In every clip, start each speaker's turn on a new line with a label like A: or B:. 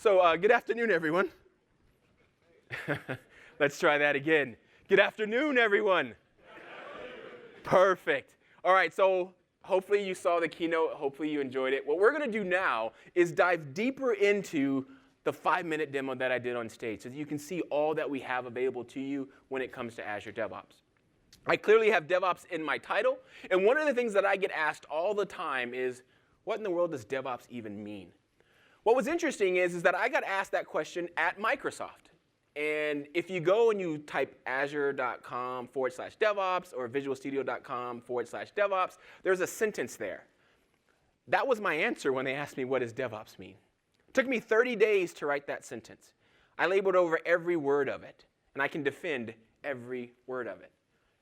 A: So good afternoon, everyone. Let's try that again. Good afternoon, everyone. Perfect. All right, so hopefully you saw the keynote. Hopefully you enjoyed it. What we're going to do now is dive deeper into the 5-minute demo that I did on stage so that you can see all that we have available to you when it comes to Azure DevOps. I clearly have DevOps in my title, and one of the things that I get asked all the time is, what in the world does DevOps even mean? What was interesting is that I got asked that question at Microsoft. And if you go and you type azure.com/DevOps or visualstudio.com/DevOps, there's a sentence there. That was my answer when they asked me, what does DevOps mean? It took me 30 days to write that sentence. I labeled over every word of it, and I can defend every word of it.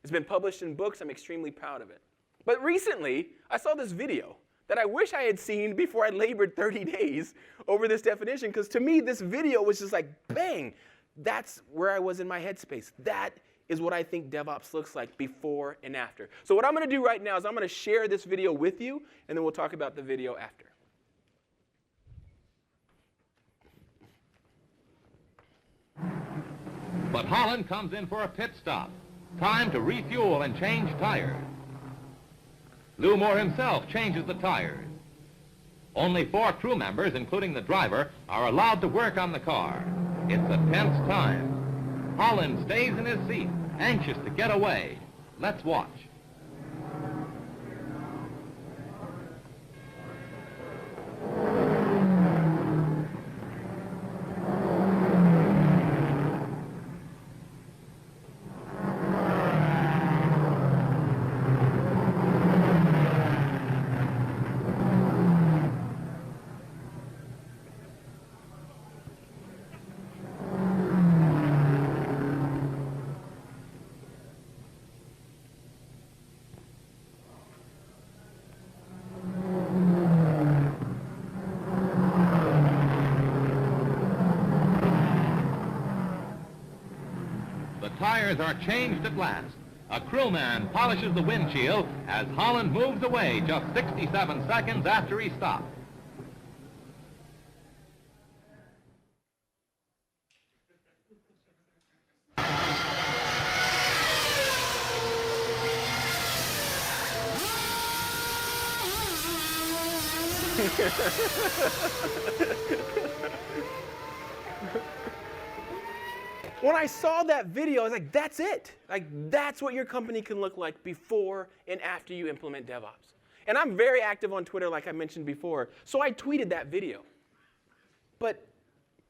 A: It's been published in books. I'm extremely proud of it. But recently, I saw this video that I wish I had seen before I labored 30 days over this definition, because to me, this video was just like, bang, that's where I was in my headspace. That is what I think DevOps looks like before and after. So what I'm going to do right now is I'm going to share this video with you, and then we'll talk about the video after.
B: But Holland comes in for a pit stop. Time to refuel and change tires. Lou Moore himself changes the tires. Only 4 crew members, including the driver, are allowed to work on the car. It's a tense time. Holland stays in his seat, anxious to get away. Let's watch. Tires are changed at last. A crewman polishes the windshield as Holland moves away just 67 seconds after he stopped.
A: When I saw that video, I was like, that's it. Like, that's what your company can look like before and after you implement DevOps. And I'm very active on Twitter, like I mentioned before, so I tweeted that video. But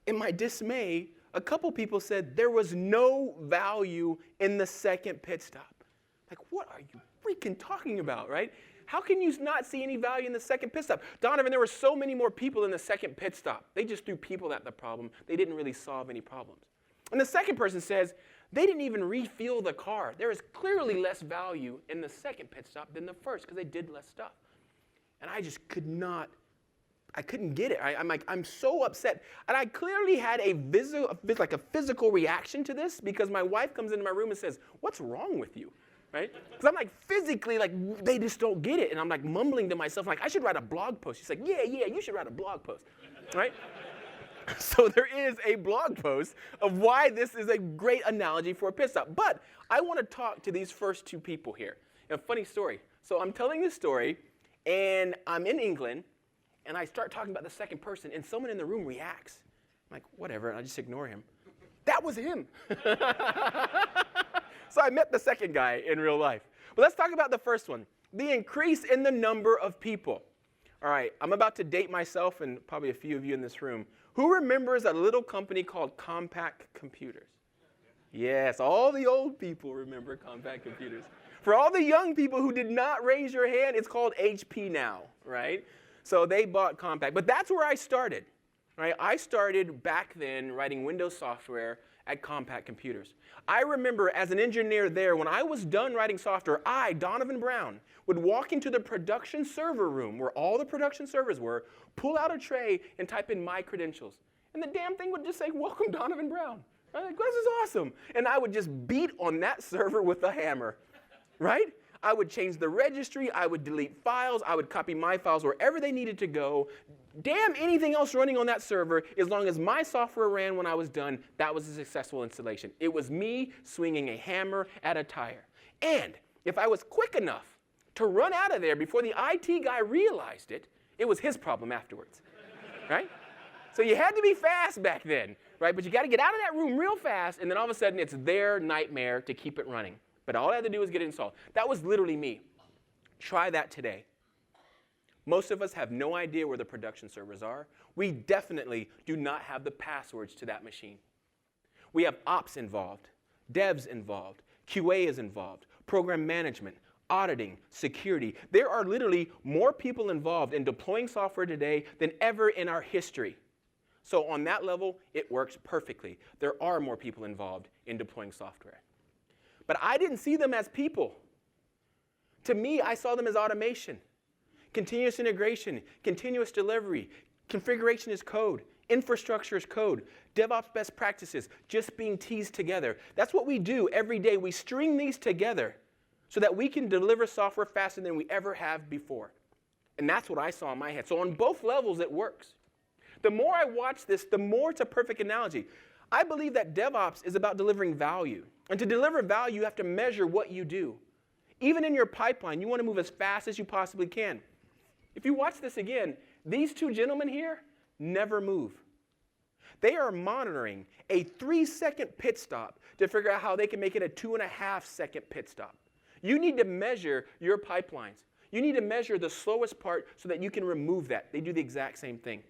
A: in my dismay, a couple people said there was no value in the second pit stop. Like, what are you freaking talking about, right? How can you not see any value in the second pit stop? Donovan, there were so many more people in the second pit stop. They just threw people at the problem. They didn't really solve any problems. And the second person says, they didn't even refuel the car. There is clearly less value in the second pit stop than the first because they did less stuff. And I just I couldn't get it. I'm so upset. And I clearly had a physical reaction to this because my wife comes into my room and says, what's wrong with you? Right? Because I'm like physically, like, they just don't get it. And I'm like mumbling to myself, like, I should write a blog post. She's like, yeah, you should write a blog post. Right? So there is a blog post of why this is a great analogy for a pit stop. But I want to talk to these first 2 people here. A funny story. So I'm telling this story, and I'm in England, and I start talking about the second person, and someone in the room reacts. I'm like, whatever, and I just ignore him. That was him. So I met the second guy in real life. But let's talk about the first one, the increase in the number of people. All right, I'm about to date myself and probably a few of you in this room. Who remembers a little company called Compact Computers? Yes, all the old people remember Compact Computers. For all the young people who did not raise your hand, it's called HP now, right? So they bought Compact. But that's where I started, right? I started back then writing Windows software at Compact Computers. I remember as an engineer there, when I was done writing software, I, Donovan Brown, would walk into the production server room where all the production servers were, pull out a tray, and type in my credentials. And the damn thing would just say, welcome, Donovan Brown. I'm like, this is awesome. And I would just beat on that server with a hammer, right? I would change the registry. I would delete files. I would copy my files wherever they needed to go, damn anything else running on that server, as long as my software ran when I was done, that was a successful installation. It was me swinging a hammer at a tire. And if I was quick enough to run out of there before the IT guy realized it, it was his problem afterwards, right? So you had to be fast back then, right? But you got to get out of that room real fast, and then all of a sudden it's their nightmare to keep it running. But all I had to do was get it installed. That was literally me. Try that today. Most of us have no idea where the production servers are. We definitely do not have the passwords to that machine. We have ops involved, devs involved, QA is involved, program management, auditing, security. There are literally more people involved in deploying software today than ever in our history. So on that level, it works perfectly. There are more people involved in deploying software. But I didn't see them as people. To me, I saw them as automation. Continuous integration, continuous delivery, configuration is code, infrastructure is code, DevOps best practices just being teased together. That's what we do every day. We string these together so that we can deliver software faster than we ever have before. And that's what I saw in my head. So on both levels, it works. The more I watch this, the more it's a perfect analogy. I believe that DevOps is about delivering value. And to deliver value, you have to measure what you do. Even in your pipeline, you want to move as fast as you possibly can. If you watch this again, these two gentlemen here never move. They are monitoring a 3-second pit stop to figure out how they can make it a 2.5-second pit stop. You need to measure your pipelines. You need to measure the slowest part so that you can remove that. They do the exact same thing.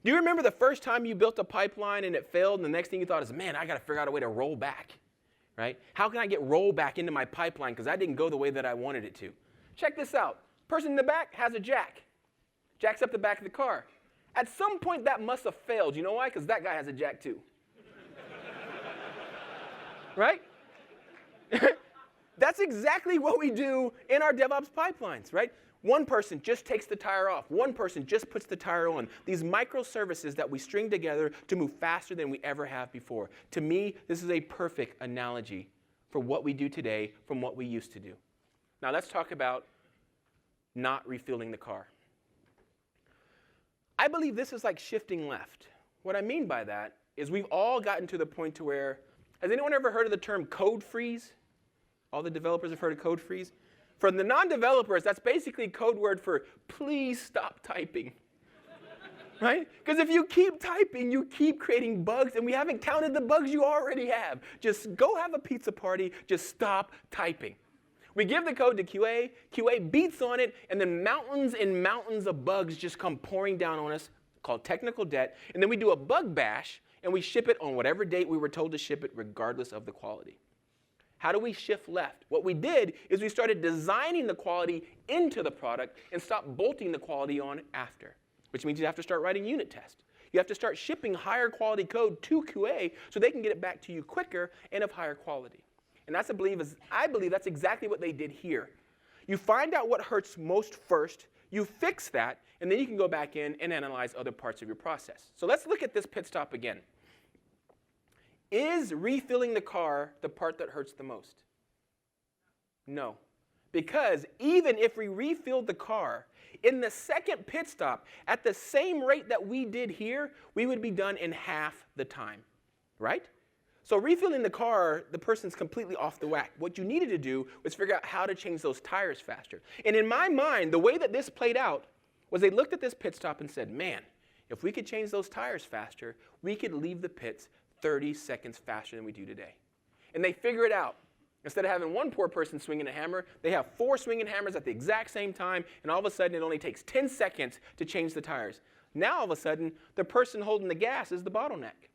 A: Do you remember the first time you built a pipeline and it failed, and the next thing you thought is, man, I got to figure out a way to roll back, right? How can I get roll back into my pipeline because I didn't go the way that I wanted it to? Check this out. Person in the back has a jack. Jacks up the back of the car. At some point, that must have failed. You know why? Because that guy has a jack too. Right? That's exactly what we do in our DevOps pipelines, right? One person just takes the tire off. One person just puts the tire on. These microservices that we string together to move faster than we ever have before. To me, this is a perfect analogy for what we do today from what we used to do. Now let's talk about not refueling the car. I believe this is like shifting left. What I mean by that is we've all gotten to the point to where, has anyone ever heard of the term code freeze? All the developers have heard of code freeze? For the non-developers, that's basically code word for please stop typing. Right? Because if you keep typing, you keep creating bugs, and we haven't counted the bugs you already have. Just go have a pizza party, just stop typing. We give the code to QA, QA beats on it, and then mountains and mountains of bugs just come pouring down on us, called technical debt, and then we do a bug bash, and we ship it on whatever date we were told to ship it, regardless of the quality. How do we shift left? What we did is we started designing the quality into the product and stopped bolting the quality on after, which means you have to start writing unit tests. You have to start shipping higher quality code to QA so they can get it back to you quicker and of higher quality. And I believe that's exactly what they did here. You find out what hurts most first, you fix that, and then you can go back in and analyze other parts of your process. So let's look at this pit stop again. Is refilling the car the part that hurts the most? No. Because even if we refilled the car, in the second pit stop, at the same rate that we did here, we would be done in half the time, right? So refilling the car, the person's completely off the whack. What you needed to do was figure out how to change those tires faster. And in my mind, the way that this played out was they looked at this pit stop and said, man, if we could change those tires faster, we could leave the pits 30 seconds faster than we do today. And they figure it out. Instead of having one poor person swinging a hammer, they have 4 swinging hammers at the exact same time, and all of a sudden it only takes 10 seconds to change the tires. Now all of a sudden, the person holding the gas is the bottleneck.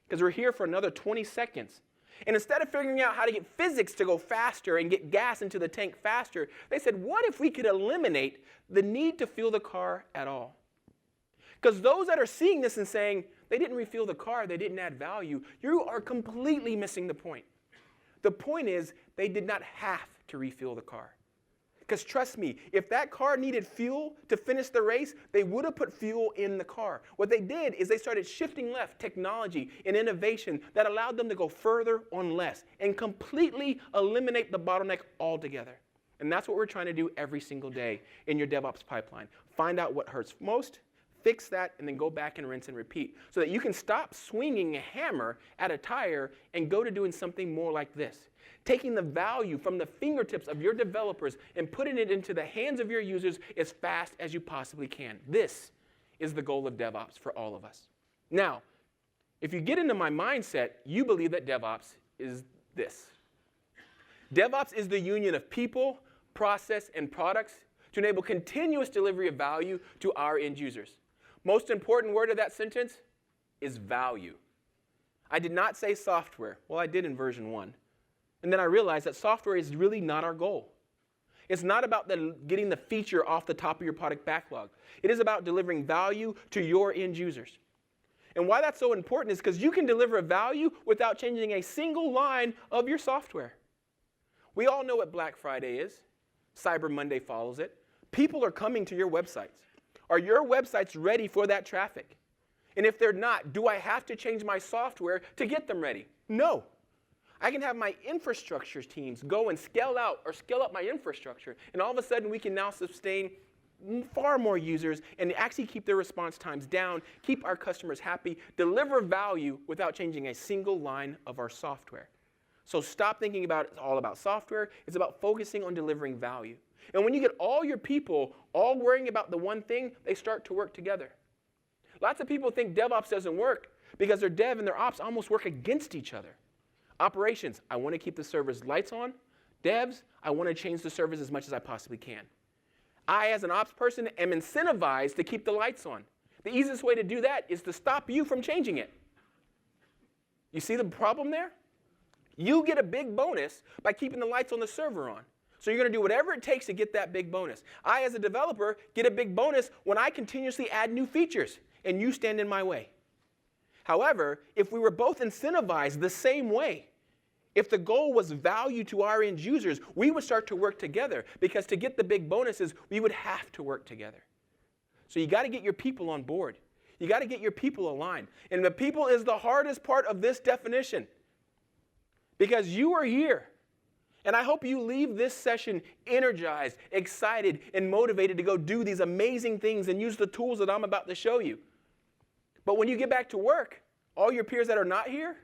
A: Because we're here for another 20 seconds. And instead of figuring out how to get physics to go faster and get gas into the tank faster, they said, what if we could eliminate the need to fuel the car at all? Because those that are seeing this and saying, they didn't refuel the car, they didn't add value, you are completely missing the point. The point is, they did not have to refuel the car. Because trust me, if that car needed fuel to finish the race, they would have put fuel in the car. What they did is they started shifting left technology and innovation that allowed them to go further on less and completely eliminate the bottleneck altogether. And that's what we're trying to do every single day in your DevOps pipeline. Find out what hurts most, fix that, and then go back and rinse and repeat so that you can stop swinging a hammer at a tire and go to doing something more like this. Taking the value from the fingertips of your developers and putting it into the hands of your users as fast as you possibly can. This is the goal of DevOps for all of us. Now, if you get into my mindset, you believe that DevOps is this. DevOps is the union of people, process, and products to enable continuous delivery of value to our end users. Most important word of that sentence is value. I did not say software. Well, I did in version 1. And then I realized that software is really not our goal. It's not about getting the feature off the top of your product backlog. It is about delivering value to your end users. And why that's so important is because you can deliver a value without changing a single line of your software. We all know what Black Friday is. Cyber Monday follows it. People are coming to your websites. Are your websites ready for that traffic? And if they're not, do I have to change my software to get them ready? No. I can have my infrastructure teams go and scale out or scale up my infrastructure, and all of a sudden we can now sustain far more users and actually keep their response times down, keep our customers happy, deliver value without changing a single line of our software. So stop thinking about it's all about software. It's about focusing on delivering value. And when you get all your people all worrying about the one thing, they start to work together. Lots of people think DevOps doesn't work because their dev and their ops almost work against each other. Operations, I want to keep the server's lights on. Devs, I want to change the servers as much as I possibly can. I, as an ops person, am incentivized to keep the lights on. The easiest way to do that is to stop you from changing it. You see the problem there? You get a big bonus by keeping the lights on the server on. So you're going to do whatever it takes to get that big bonus. I, as a developer, get a big bonus when I continuously add new features, and you stand in my way. However, if we were both incentivized the same way, if the goal was value to our end users, we would start to work together, because to get the big bonuses, we would have to work together. So you got to get your people on board. You got to get your people aligned. And the people is the hardest part of this definition, because you are here. And I hope you leave this session energized, excited, and motivated to go do these amazing things and use the tools that I'm about to show you. But when you get back to work, all your peers that are not here,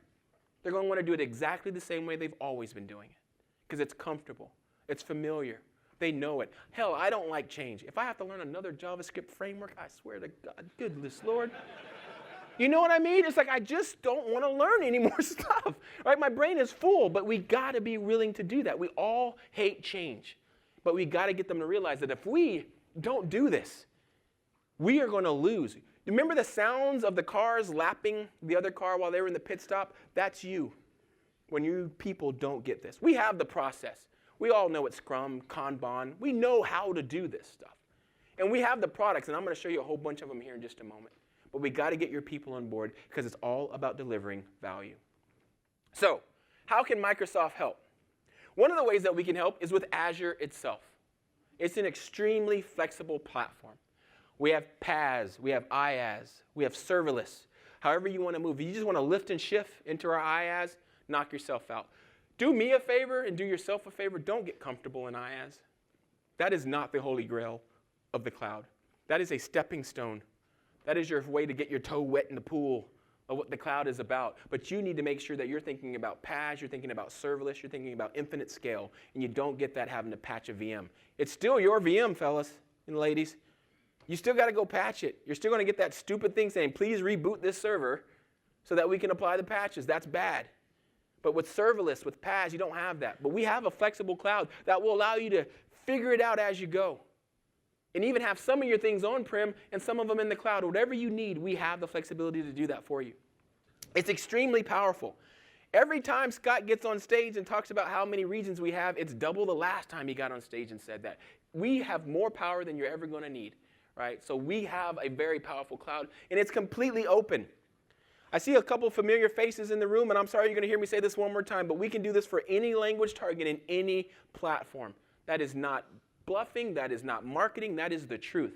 A: they're going to want to do it exactly the same way they've always been doing it, because it's comfortable. It's familiar. They know it. Hell, I don't like change. If I have to learn another JavaScript framework, I swear to God, goodness Lord. You know what I mean? It's like I just don't want to learn any more stuff. Right? My brain is full, but we got to be willing to do that. We all hate change, but we got to get them to realize that if we don't do this, we are going to lose. Remember the sounds of the cars lapping the other car while they were in the pit stop? That's you when you people don't get this. We have the process. We all know it's Scrum, Kanban. We know how to do this stuff. And we have the products, and I'm going to show you a whole bunch of them here in just a moment. But we got to get your people on board because it's all about delivering value. So, how can Microsoft help? One of the ways that we can help is with Azure itself. It's an extremely flexible platform. We have PaaS, we have IaaS, we have serverless. However you want to move. If you just want to lift and shift into our IaaS, knock yourself out. Do me a favor and do yourself a favor. Don't get comfortable in IaaS. That is not the holy grail of the cloud. That is a stepping stone. That is your way to get your toe wet in the pool of what the cloud is about. But you need to make sure that you're thinking about PaaS, you're thinking about serverless, you're thinking about infinite scale, and you don't get that having to patch a VM. It's still your VM, fellas and ladies. You still got to go patch it. You're still going to get that stupid thing saying, please reboot this server so that we can apply the patches. That's bad. But with serverless, with PaaS, you don't have that. But we have a flexible cloud that will allow you to figure it out as you go. And even have some of your things on-prem and some of them in the cloud. Whatever you need, we have the flexibility to do that for you. It's extremely powerful. Every time Scott gets on stage and talks about how many regions we have, it's double the last time he got on stage and said that. We have more power than you're ever going to need. Right? So we have a very powerful cloud, and it's completely open. I see a couple familiar faces in the room, and I'm sorry you're going to hear me say this one more time, but we can do this for any language target in any platform. That is not bluffing. That is not marketing. That is the truth.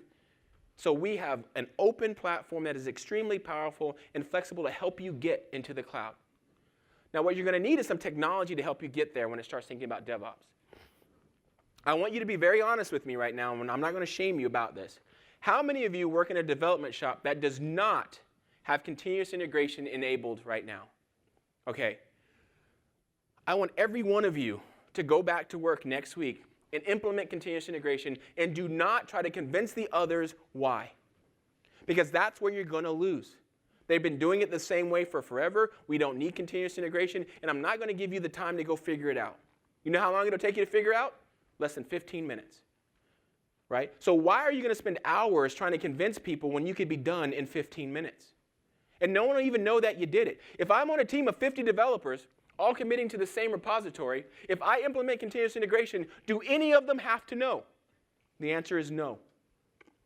A: So we have an open platform that is extremely powerful and flexible to help you get into the cloud. Now, what you're going to need is some technology to help you get there when it starts thinking about DevOps. I want you to be very honest with me right now, and I'm not going to shame you about this. How many of you work in a development shop that does not have continuous integration enabled right now? Okay. I want every one of you to go back to work next week and implement continuous integration, and do not try to convince the others why. Because that's where you're going to lose. They've been doing it the same way for forever. We don't need continuous integration, and I'm not going to give you the time to go figure it out. You know how long it'll take you to figure out? Less than 15 minutes. Right? So why are you going to spend hours trying to convince people when you could be done in 15 minutes? And no one will even know that you did it. If I'm on a team of 50 developers, all committing to the same repository, if I implement continuous integration, do any of them have to know? The answer is no.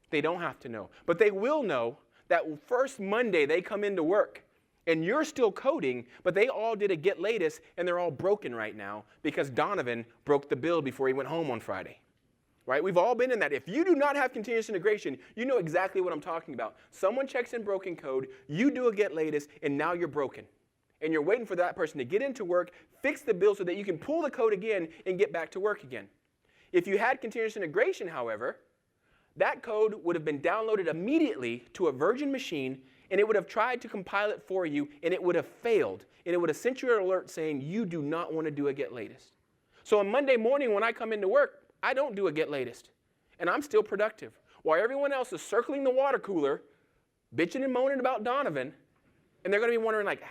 A: They don't have to know. But they will know that first Monday they come into work, and you're still coding, but they all did a get latest, and they're all broken right now because Donovan broke the build before he went home on Friday. Right? We've all been in that. If you do not have continuous integration, you know exactly what I'm talking about. Someone checks in broken code, you do a get latest, and now you're broken. And you're waiting for that person to get into work, fix the build so that you can pull the code again and get back to work again. If you had continuous integration, however, that code would have been downloaded immediately to a virgin machine, and it would have tried to compile it for you, and it would have failed. And it would have sent you an alert saying you do not want to do a get latest. So on Monday morning when I come into work, I don't do a get latest. And I'm still productive. While everyone else is circling the water cooler, bitching and moaning about Donovan, and they're going to be wondering, like,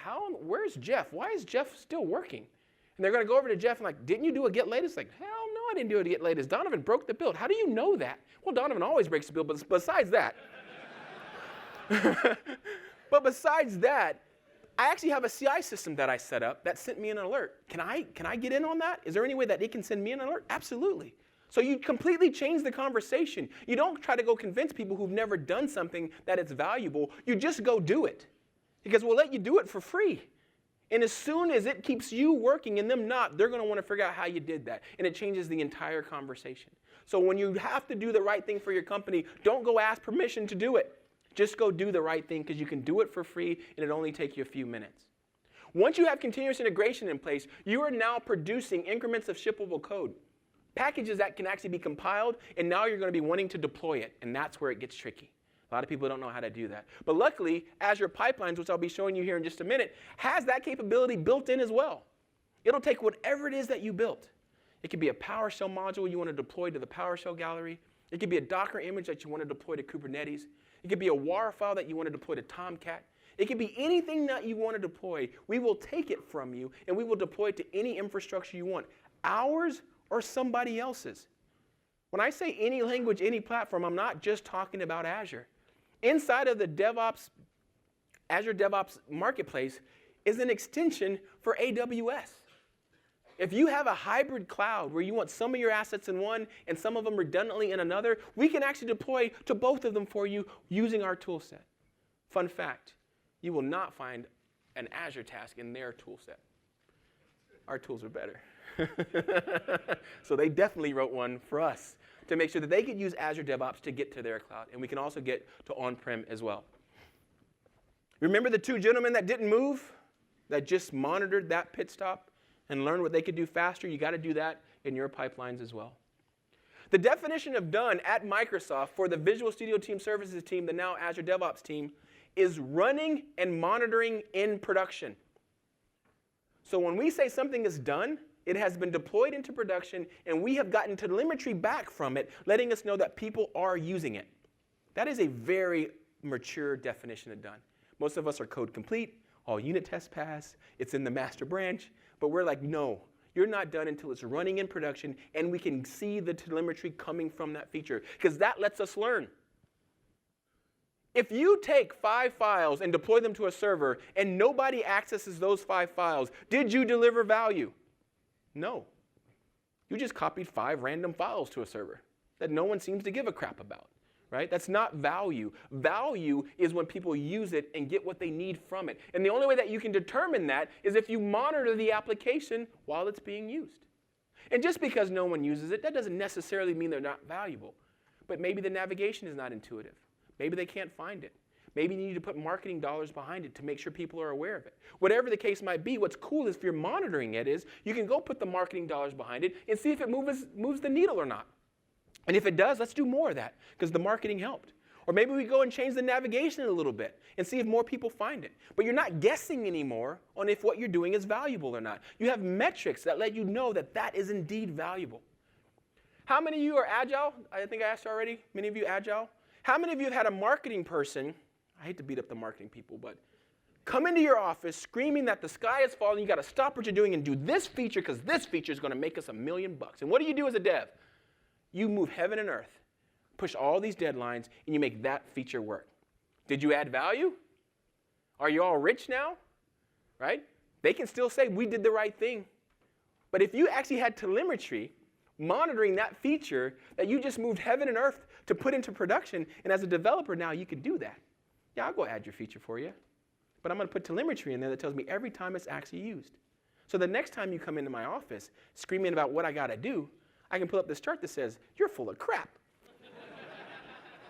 A: where's Jeff? Why is Jeff still working? And they're going to go over to Jeff and like, didn't you do a get latest? Like, hell no, I didn't do a get latest. Donovan broke the build. How do you know that? Well, Donovan always breaks the build, but besides that. But besides that, I actually have a CI system that I set up that sent me an alert. Can I get in on that? Is there any way that it can send me an alert? Absolutely. So you completely change the conversation. You don't try to go convince people who've never done something that it's valuable. You just go do it. Because we'll let you do it for free. And as soon as it keeps you working and them not, they're going to want to figure out how you did that. And it changes the entire conversation. So when you have to do the right thing for your company, don't go ask permission to do it. Just go do the right thing because you can do it for free and it'll only take you a few minutes. Once you have continuous integration in place, you are now producing increments of shippable code. Packages that can actually be compiled, and now you're going to be wanting to deploy it, and that's where it gets tricky. A lot of people don't know how to do that. But luckily, Azure Pipelines, which I'll be showing you here in just a minute, has that capability built in as well. It'll take whatever it is that you built. It could be a PowerShell module you want to deploy to the PowerShell gallery. It could be a Docker image that you want to deploy to Kubernetes. It could be a WAR file that you want to deploy to Tomcat. It could be anything that you want to deploy. We will take it from you, and we will deploy it to any infrastructure you want, ours or somebody else's. When I say any language, any platform, I'm not just talking about Azure. Inside of the Azure DevOps marketplace is an extension for AWS. If you have a hybrid cloud where you want some of your assets in one and some of them redundantly in another, we can actually deploy to both of them for you using our tool set. Fun fact, you will not find an Azure task in their tool set. Our tools are better. So they definitely wrote one for us to make sure that they could use Azure DevOps to get to their cloud. And we can also get to on-prem as well. Remember the two gentlemen that didn't move, that just monitored that pit stop and learned what they could do faster? You got to do that in your pipelines as well. The definition of done at Microsoft for the Visual Studio Team Services team, the now Azure DevOps team, is running and monitoring in production. So when we say something is done, it has been deployed into production, and we have gotten telemetry back from it, letting us know that people are using it. That is a very mature definition of done. Most of us are code complete, all unit tests pass, it's in the master branch, but we're like, no, you're not done until it's running in production, and we can see the telemetry coming from that feature, because that lets us learn. If you take 5 files and deploy them to a server, and nobody accesses those 5 files, did you deliver value? No. You just copied 5 random files to a server that no one seems to give a crap about, right? That's not value. Value is when people use it and get what they need from it. And the only way that you can determine that is if you monitor the application while it's being used. And just because no one uses it, that doesn't necessarily mean they're not valuable. But maybe the navigation is not intuitive. Maybe they can't find it. Maybe you need to put marketing dollars behind it to make sure people are aware of it. Whatever the case might be, what's cool is if you're monitoring it is you can go put the marketing dollars behind it and see if it moves the needle or not. And if it does, let's do more of that because the marketing helped. Or maybe we go and change the navigation a little bit and see if more people find it. But you're not guessing anymore on if what you're doing is valuable or not. You have metrics that let you know that that is indeed valuable. How many of you are agile? I think I asked already. Many of you agile? How many of you have had a marketing person, I hate to beat up the marketing people, but come into your office screaming that the sky is falling, you got to stop what you're doing and do this feature because this feature is going to make us $1 million. And what do you do as a dev? You move heaven and earth, push all these deadlines, and you make that feature work. Did you add value? Are you all rich now? Right? They can still say, we did the right thing. But if you actually had telemetry monitoring that feature that you just moved heaven and earth to put into production, and as a developer now, you can do that. Yeah, I'll go add your feature for you. But I'm going to put telemetry in there that tells me every time it's actually used. So the next time you come into my office screaming about what I got to do, I can pull up this chart that says, you're full of crap.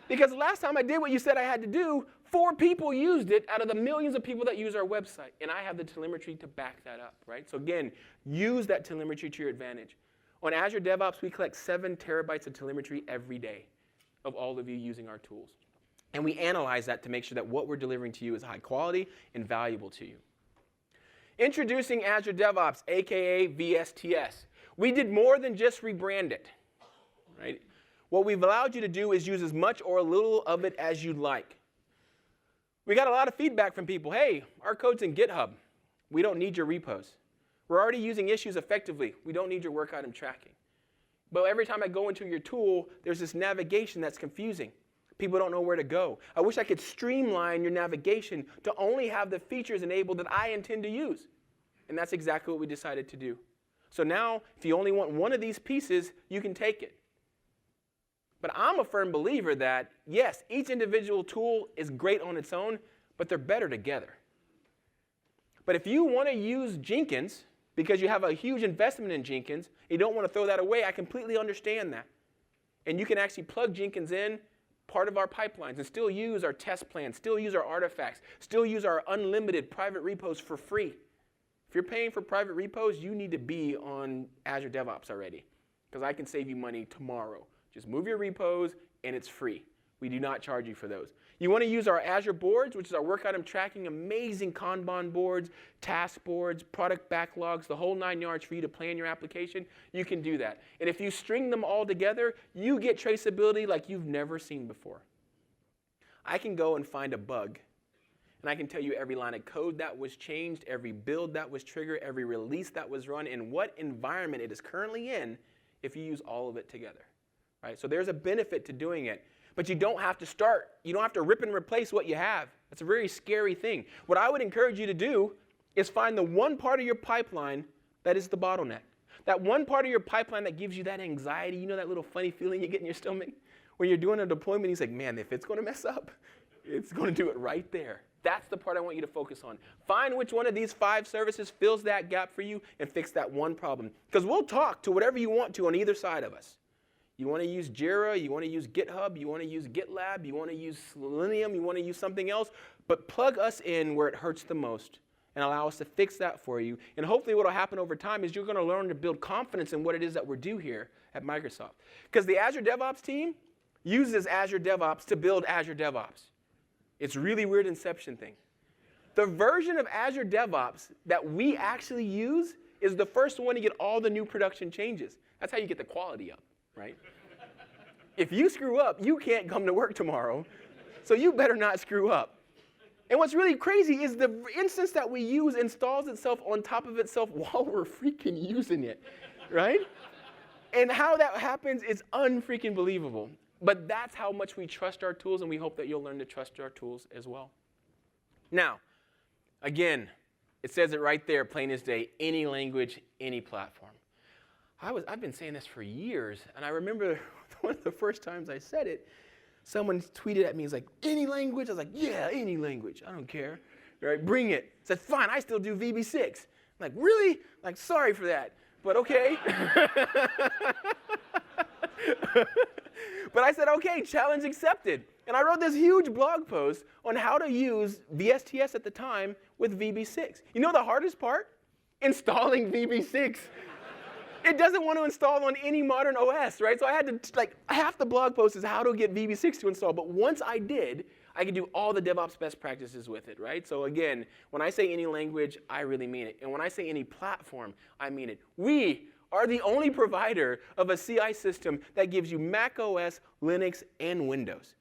A: Because the last time I did what you said I had to do, 4 people used it out of the millions of people that use our website. And I have the telemetry to back that up, right? So again, use that telemetry to your advantage. On Azure DevOps, we collect 7 terabytes of telemetry every day of all of you using our tools. And we analyze that to make sure that what we're delivering to you is high quality and valuable to you. Introducing Azure DevOps, aka VSTS. We did more than just rebrand it, right? What we've allowed you to do is use as much or a little of it as you'd like. We got a lot of feedback from people. Hey, our code's in GitHub. We don't need your repos. We're already using issues effectively. We don't need your work item tracking. But every time I go into your tool, there's this navigation that's confusing. People don't know where to go. I wish I could streamline your navigation to only have the features enabled that I intend to use. And that's exactly what we decided to do. So now, if you only want one of these pieces, you can take it. But I'm a firm believer that, yes, each individual tool is great on its own, but they're better together. But if you want to use Jenkins, because you have a huge investment in Jenkins, you don't want to throw that away, I completely understand that. And you can actually plug Jenkins in, part of our pipelines, and still use our test plans, still use our artifacts, still use our unlimited private repos for free. If you're paying for private repos, you need to be on Azure DevOps already, because I can save you money tomorrow. Just move your repos, and it's free. We do not charge you for those. You want to use our Azure boards, which is our work item tracking, amazing Kanban boards, task boards, product backlogs, the whole 9 yards for you to plan your application, you can do that. And if you string them all together, you get traceability like you've never seen before. I can go and find a bug, and I can tell you every line of code that was changed, every build that was triggered, every release that was run, and what environment it is currently in if you use all of it together. Right? So there's a benefit to doing it. But you don't have to start. You don't have to rip and replace what you have. That's a very scary thing. What I would encourage you to do is find the one part of your pipeline that is the bottleneck. That one part of your pipeline that gives you that anxiety, you know that little funny feeling you get in your stomach? When you're doing a deployment, he's like, man, if it's going to mess up, it's going to do it right there. That's the part I want you to focus on. Find which one of these 5 services fills that gap for you and fix that one problem. Because we'll talk to whatever you want to on either side of us. You want to use Jira, you want to use GitHub, you want to use GitLab, you want to use Selenium, you want to use something else, but plug us in where it hurts the most and allow us to fix that for you. And hopefully what will happen over time is you're going to learn to build confidence in what it is that we're doing here at Microsoft. Because the Azure DevOps team uses Azure DevOps to build Azure DevOps. It's a really weird inception thing. The version of Azure DevOps that we actually use is the first one to get all the new production changes. That's how you get the quality up. Right? If you screw up, you can't come to work tomorrow, so you better not screw up. And what's really crazy is the instance that we use installs itself on top of itself while we're freaking using it, right? And how that happens is unfreaking believable. But that's how much we trust our tools, and we hope that you'll learn to trust our tools as well. Now, again, it says it right there, plain as day, any language, any platform. I've been saying this for years, and I remember one of the first times I said it, someone tweeted at me, he's like, any language? I was like, yeah, any language, I don't care, right, bring it. I said, fine, I still do VB6. I'm like, really? Like, sorry for that, but okay. But I said, okay, challenge accepted. And I wrote this huge blog post on how to use VSTS at the time with VB6. You know the hardest part? Installing VB6. It doesn't want to install on any modern OS, right? So I had to, half the blog post is how to get VB6 to install. But once I did, I could do all the DevOps best practices with it, right? So again, when I say any language, I really mean it. And when I say any platform, I mean it. We are the only provider of a CI system that gives you Mac OS, Linux, and Windows.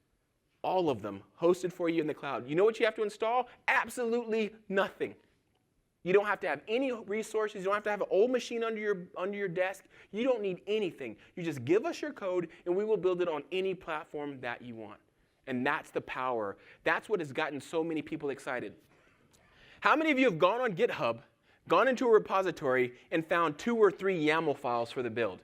A: All of them hosted for you in the cloud. You know what you have to install? Absolutely nothing. You don't have to have any resources. You don't have to have an old machine under your desk. You don't need anything. You just give us your code, and we will build it on any platform that you want. And that's the power. That's what has gotten so many people excited. How many of you have gone on GitHub, gone into a repository, and found 2 or 3 YAML files for the build?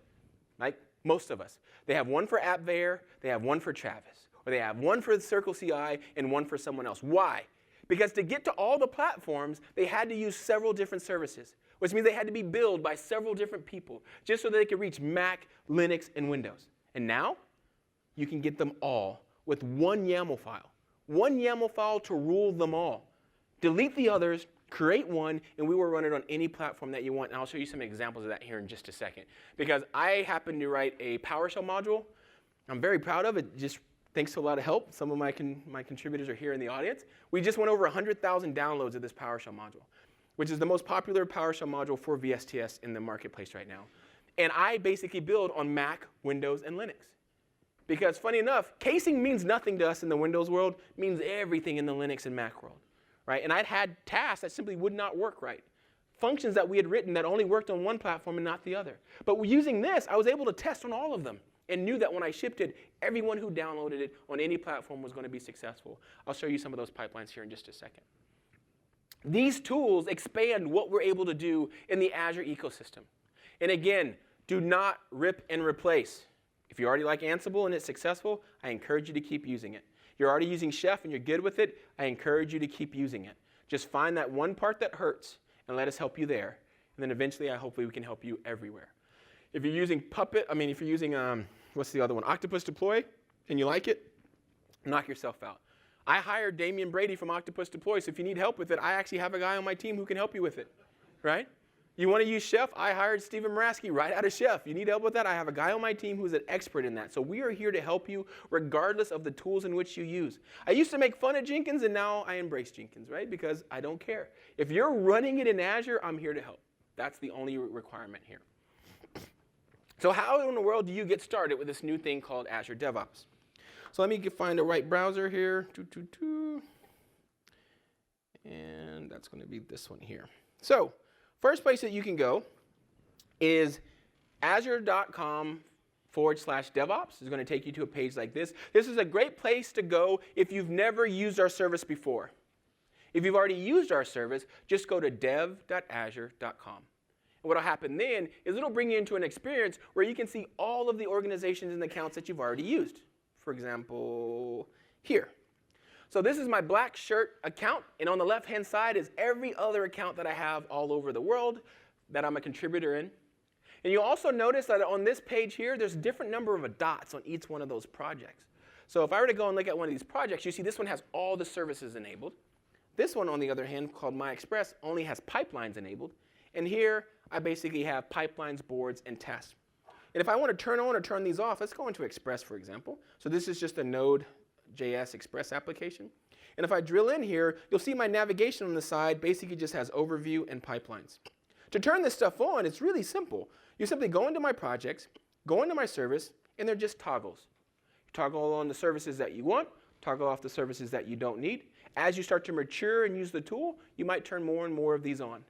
A: Like most of us. They have one for AppVeyor, they have one for Travis, or they have one for the Circle CI and one for someone else. Why? Because to get to all the platforms, they had to use several different services, which means they had to be built by several different people just so they could reach Mac, Linux, and Windows. And now, you can get them all with one YAML file. One YAML file to rule them all. Delete the others, create one, and we will run it on any platform that you want. And I'll show you some examples of that here in just a second. Because I happen to write a PowerShell module. I'm very proud of it, just thanks to a lot of help. Some of my contributors are here in the audience. We just went over 100,000 downloads of this PowerShell module, which is the most popular PowerShell module for VSTS in the marketplace right now. And I basically build on Mac, Windows, and Linux. Because funny enough, casing means nothing to us in the Windows world, means everything in the Linux and Mac world, right? And I'd had tasks that simply would not work right. Functions that we had written that only worked on one platform and not the other. But using this, I was able to test on all of them and knew that when I shipped it, everyone who downloaded it on any platform was going to be successful. I'll show you some of those pipelines here in just a second. These tools expand what we're able to do in the Azure ecosystem. And again, do not rip and replace. If you already like Ansible and it's successful, I encourage you to keep using it. You're already using Chef and you're good with it, I encourage you to keep using it. Just find that one part that hurts and let us help you there. And then eventually, hopefully we can help you everywhere. If you're using if you're using, what's the other one? Octopus Deploy, and you like it, knock yourself out. I hired Damian Brady from Octopus Deploy, so if you need help with it, I actually have a guy on my team who can help you with it, right? You want to use Chef? I hired Stephen Maraski right out of Chef. You need help with that? I have a guy on my team who's an expert in that. So we are here to help you regardless of the tools in which you use. I used to make fun of Jenkins, and now I embrace Jenkins, right? Because I don't care. If you're running it in Azure, I'm here to help. That's the only requirement here. So how in the world do you get started with this new thing called Azure DevOps? So let me find the right browser here. And that's going to be this one here. So first place that you can go is azure.com/DevOps. It's going to take you to a page like this. This is a great place to go if you've never used our service before. If you've already used our service, just go to dev.azure.com. And what will happen then is it'll bring you into an experience where you can see all of the organizations and accounts that you've already used. For example, here. So this is my black shirt account, and on the left-hand side is every other account that I have all over the world that I'm a contributor in. And you'll also notice that on this page here, there's a different number of dots on each one of those projects. So if I were to go and look at one of these projects, you see this one has all the services enabled. This one, on the other hand, called My Express, only has pipelines enabled. And here, I basically have pipelines, boards, and tests. And if I want to turn on or turn these off, let's go into Express, for example. So this is just a Node.js Express application. And if I drill in here, you'll see my navigation on the side basically just has overview and pipelines. To turn this stuff on, it's really simple. You simply go into my projects, go into my service, and they're just toggles. You toggle on the services that you want, toggle off the services that you don't need. As you start to mature and use the tool, you might turn more and more of these on.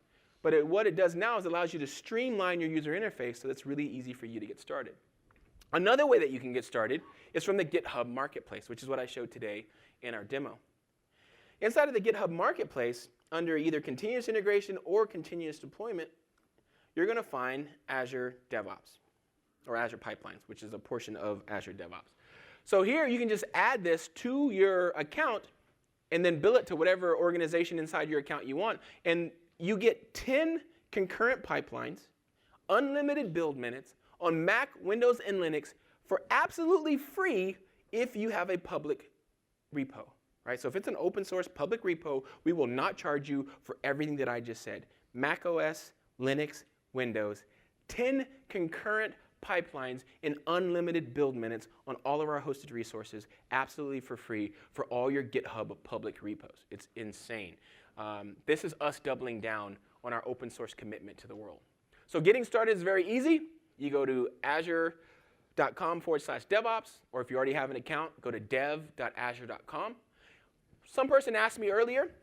A: But what it does now is it allows you to streamline your user interface so it's really easy for you to get started. Another way that you can get started is from the GitHub Marketplace, which is what I showed today in our demo. Inside of the GitHub Marketplace, under either continuous integration or continuous deployment, you're going to find Azure DevOps, or Azure Pipelines, which is a portion of Azure DevOps. So here you can just add this to your account and then bill it to whatever organization inside your account you want. And you get 10 concurrent pipelines, unlimited build minutes on Mac, Windows, and Linux for absolutely free if you have a public repo, right? So if it's an open source public repo, we will not charge you for everything that I just said. Mac OS, Linux, Windows, 10 concurrent pipelines and unlimited build minutes on all of our hosted resources, absolutely for free for all your GitHub public repos. It's insane. This is us doubling down on our open source commitment to the world. So getting started is very easy. You go to azure.com/DevOps, or if you already have an account, go to dev.azure.com. Some person asked me earlier,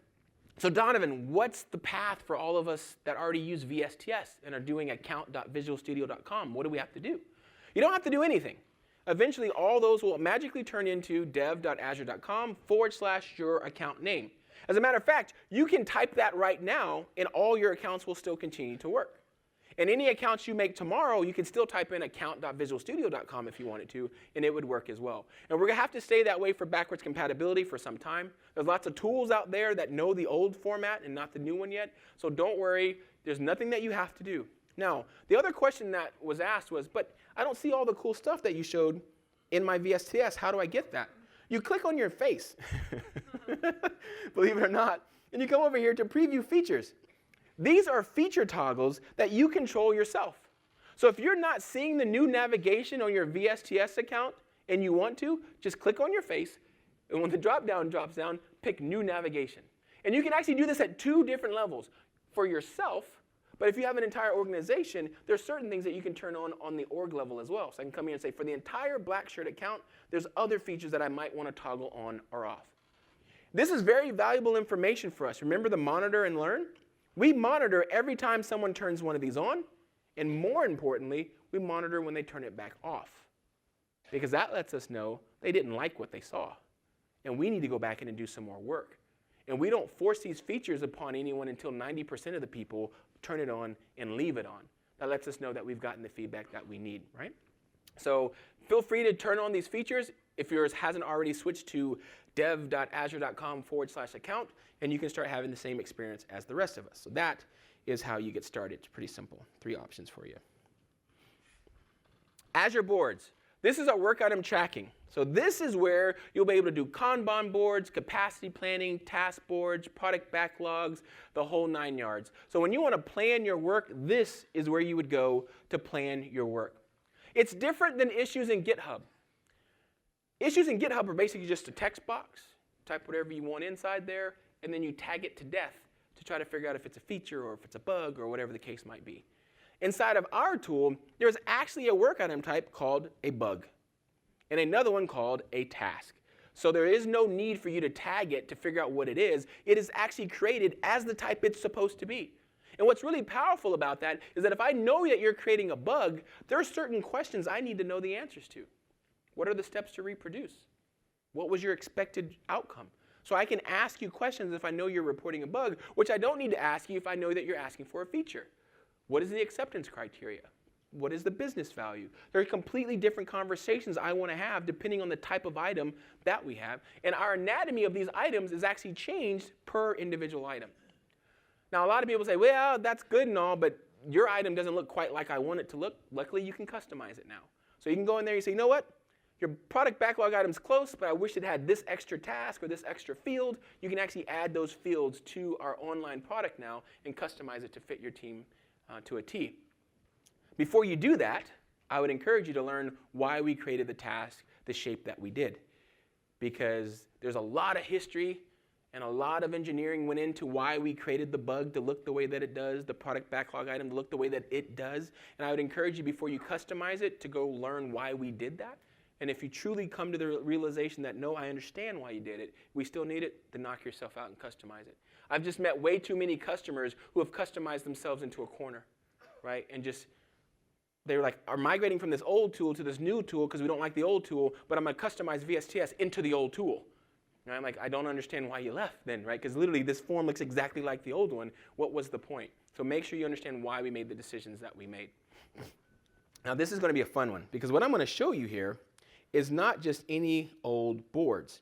A: so Donovan, what's the path for all of us that already use VSTS and are doing account.visualstudio.com? What do we have to do? You don't have to do anything. Eventually, all those will magically turn into dev.azure.com/your account name. As a matter of fact, you can type that right now, and all your accounts will still continue to work. And any accounts you make tomorrow, you can still type in account.visualstudio.com if you wanted to, and it would work as well. And we're going to have to stay that way for backwards compatibility for some time. There's lots of tools out there that know the old format and not the new one yet. So don't worry. There's nothing that you have to do. Now, the other question that was asked was, but I don't see all the cool stuff that you showed in my VSTS. How do I get that? You click on your face, believe it or not, and you come over here to preview features. These are feature toggles that you control yourself. So if you're not seeing the new navigation on your VSTS account and you want to, just click on your face, and when the drop-down drops down, pick New Navigation. And you can actually do this at 2 different levels. For yourself, but if you have an entire organization, there's certain things that you can turn on the org level as well. So I can come here and say, for the entire Black Shirt account, there's other features that I might want to toggle on or off. This is very valuable information for us. Remember the monitor and learn? We monitor every time someone turns one of these on, and more importantly, we monitor when they turn it back off. Because that lets us know they didn't like what they saw, and we need to go back in and do some more work. And we don't force these features upon anyone until 90% of the people turn it on and leave it on. That lets us know that we've gotten the feedback that we need, right? So feel free to turn on these features if yours hasn't already switched to dev.azure.com/account, and you can start having the same experience as the rest of us. So that is how you get started. It's pretty simple. 3 options for you. Azure boards. This is our work item tracking. So this is where you'll be able to do Kanban boards, capacity planning, task boards, product backlogs, the whole 9 yards. So when you want to plan your work, this is where you would go to plan your work. It's different than issues in GitHub. Issues in GitHub are basically just a text box. Type whatever you want inside there, and then you tag it to death to try to figure out if it's a feature or if it's a bug or whatever the case might be. Inside of our tool, there's actually a work item type called a bug, and another one called a task. So there is no need for you to tag it to figure out what it is. It is actually created as the type it's supposed to be. And what's really powerful about that is that if I know that you're creating a bug, there are certain questions I need to know the answers to. What are the steps to reproduce? What was your expected outcome? So I can ask you questions if I know you're reporting a bug, which I don't need to ask you if I know that you're asking for a feature. What is the acceptance criteria? What is the business value? There are completely different conversations I want to have depending on the type of item that we have. And our anatomy of these items is actually changed per individual item. Now, a lot of people say, well, that's good and all, but your item doesn't look quite like I want it to look. Luckily, you can customize it now. So you can go in there and say, you know what? Your product backlog item's close, but I wish it had this extra task or this extra field. You can actually add those fields to our online product now and customize it to fit your team to a T. Before you do that, I would encourage you to learn why we created the task the shape that we did. Because there's a lot of history and a lot of engineering went into why we created the bug to look the way that it does, the product backlog item to look the way that it does. And I would encourage you before you customize it to go learn why we did that. And if you truly come to the realization that, no, I understand why you did it, we still need it, then knock yourself out and customize it. I've just met way too many customers who have customized themselves into a corner, right? And just, they were like, are migrating from this old tool to this new tool because we don't like the old tool, but I'm going to customize VSTS into the old tool. And I'm like, I don't understand why you left then, right? Because literally this form looks exactly like the old one. What was the point? So make sure you understand why we made the decisions that we made. Now this is going to be a fun one because what I'm going to show you here is not just any old boards.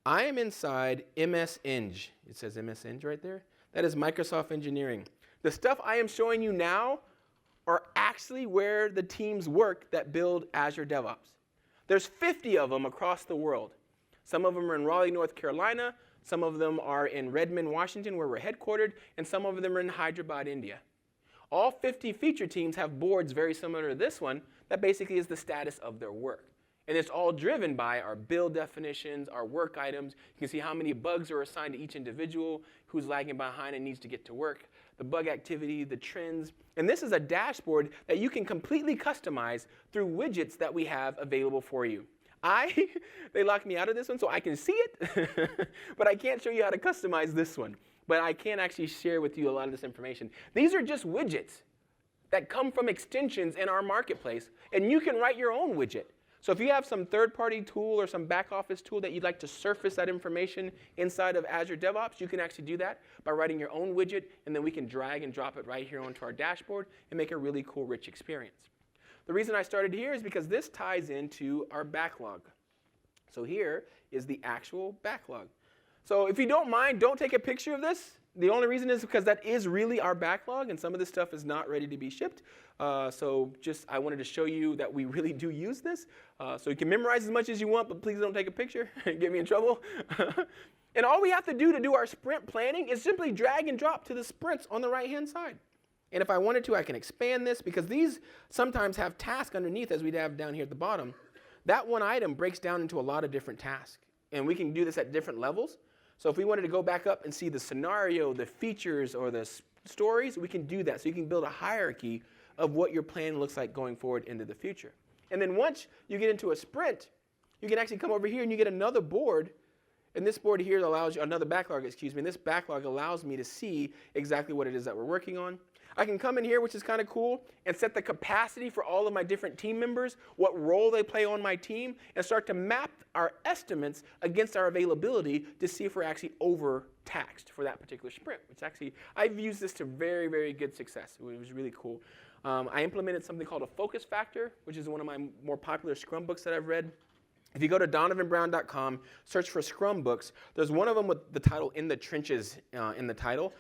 A: I am inside MS Eng. It says MS Eng right there. That is Microsoft Engineering. The stuff I am showing you now are actually where the teams work that build Azure DevOps. There's 50 of them across the world. Some of them are in Raleigh, North Carolina. Some of them are in Redmond, Washington, where we're headquartered. And some of them are in Hyderabad, India. All 50 feature teams have boards very similar to this one that basically is the status of their work. And it's all driven by our build definitions, our work items. You can see how many bugs are assigned to each individual, who's lagging behind and needs to get to work, the bug activity, the trends. And this is a dashboard that you can completely customize through widgets that we have available for you. They locked me out of this one so I can see it, but I can't show you how to customize this one. But I can actually share with you a lot of this information. These are just widgets that come from extensions in our marketplace, and you can write your own widget. So if you have some third-party tool or some back office tool that you'd like to surface that information inside of Azure DevOps, you can actually do that by writing your own widget, and then we can drag and drop it right here onto our dashboard and make a really cool, rich experience. The reason I started here is because this ties into our backlog. So here is the actual backlog. So if you don't mind, don't take a picture of this. The only reason is because that is really our backlog, and some of this stuff is not ready to be shipped. I wanted to show you that we really do use this. So you can memorize as much as you want, but please don't take a picture and get me in trouble. And all we have to do our sprint planning is simply drag and drop to the sprints on the right-hand side. And if I wanted to, I can expand this, because these sometimes have tasks underneath, as we'd have down here at the bottom. That one item breaks down into a lot of different tasks. And we can do this at different levels. So if we wanted to go back up and see the scenario, the features, or the stories, we can do that. So you can build a hierarchy of what your plan looks like going forward into the future. And then once you get into a sprint, you can actually come over here and you get another board. And this board here allows you, another backlog, excuse me. And this backlog allows me to see exactly what it is that we're working on. I can come in here, which is kind of cool, and set the capacity for all of my different team members, what role they play on my team, and start to map our estimates against our availability to see if we're actually overtaxed for that particular sprint. Which actually, I've used this to very, very good success. It was really cool. I implemented something called a focus factor, which is one of my more popular Scrum books that I've read. If you go to donovanbrown.com, search for Scrum books, there's one of them with the title In the Trenches in the title,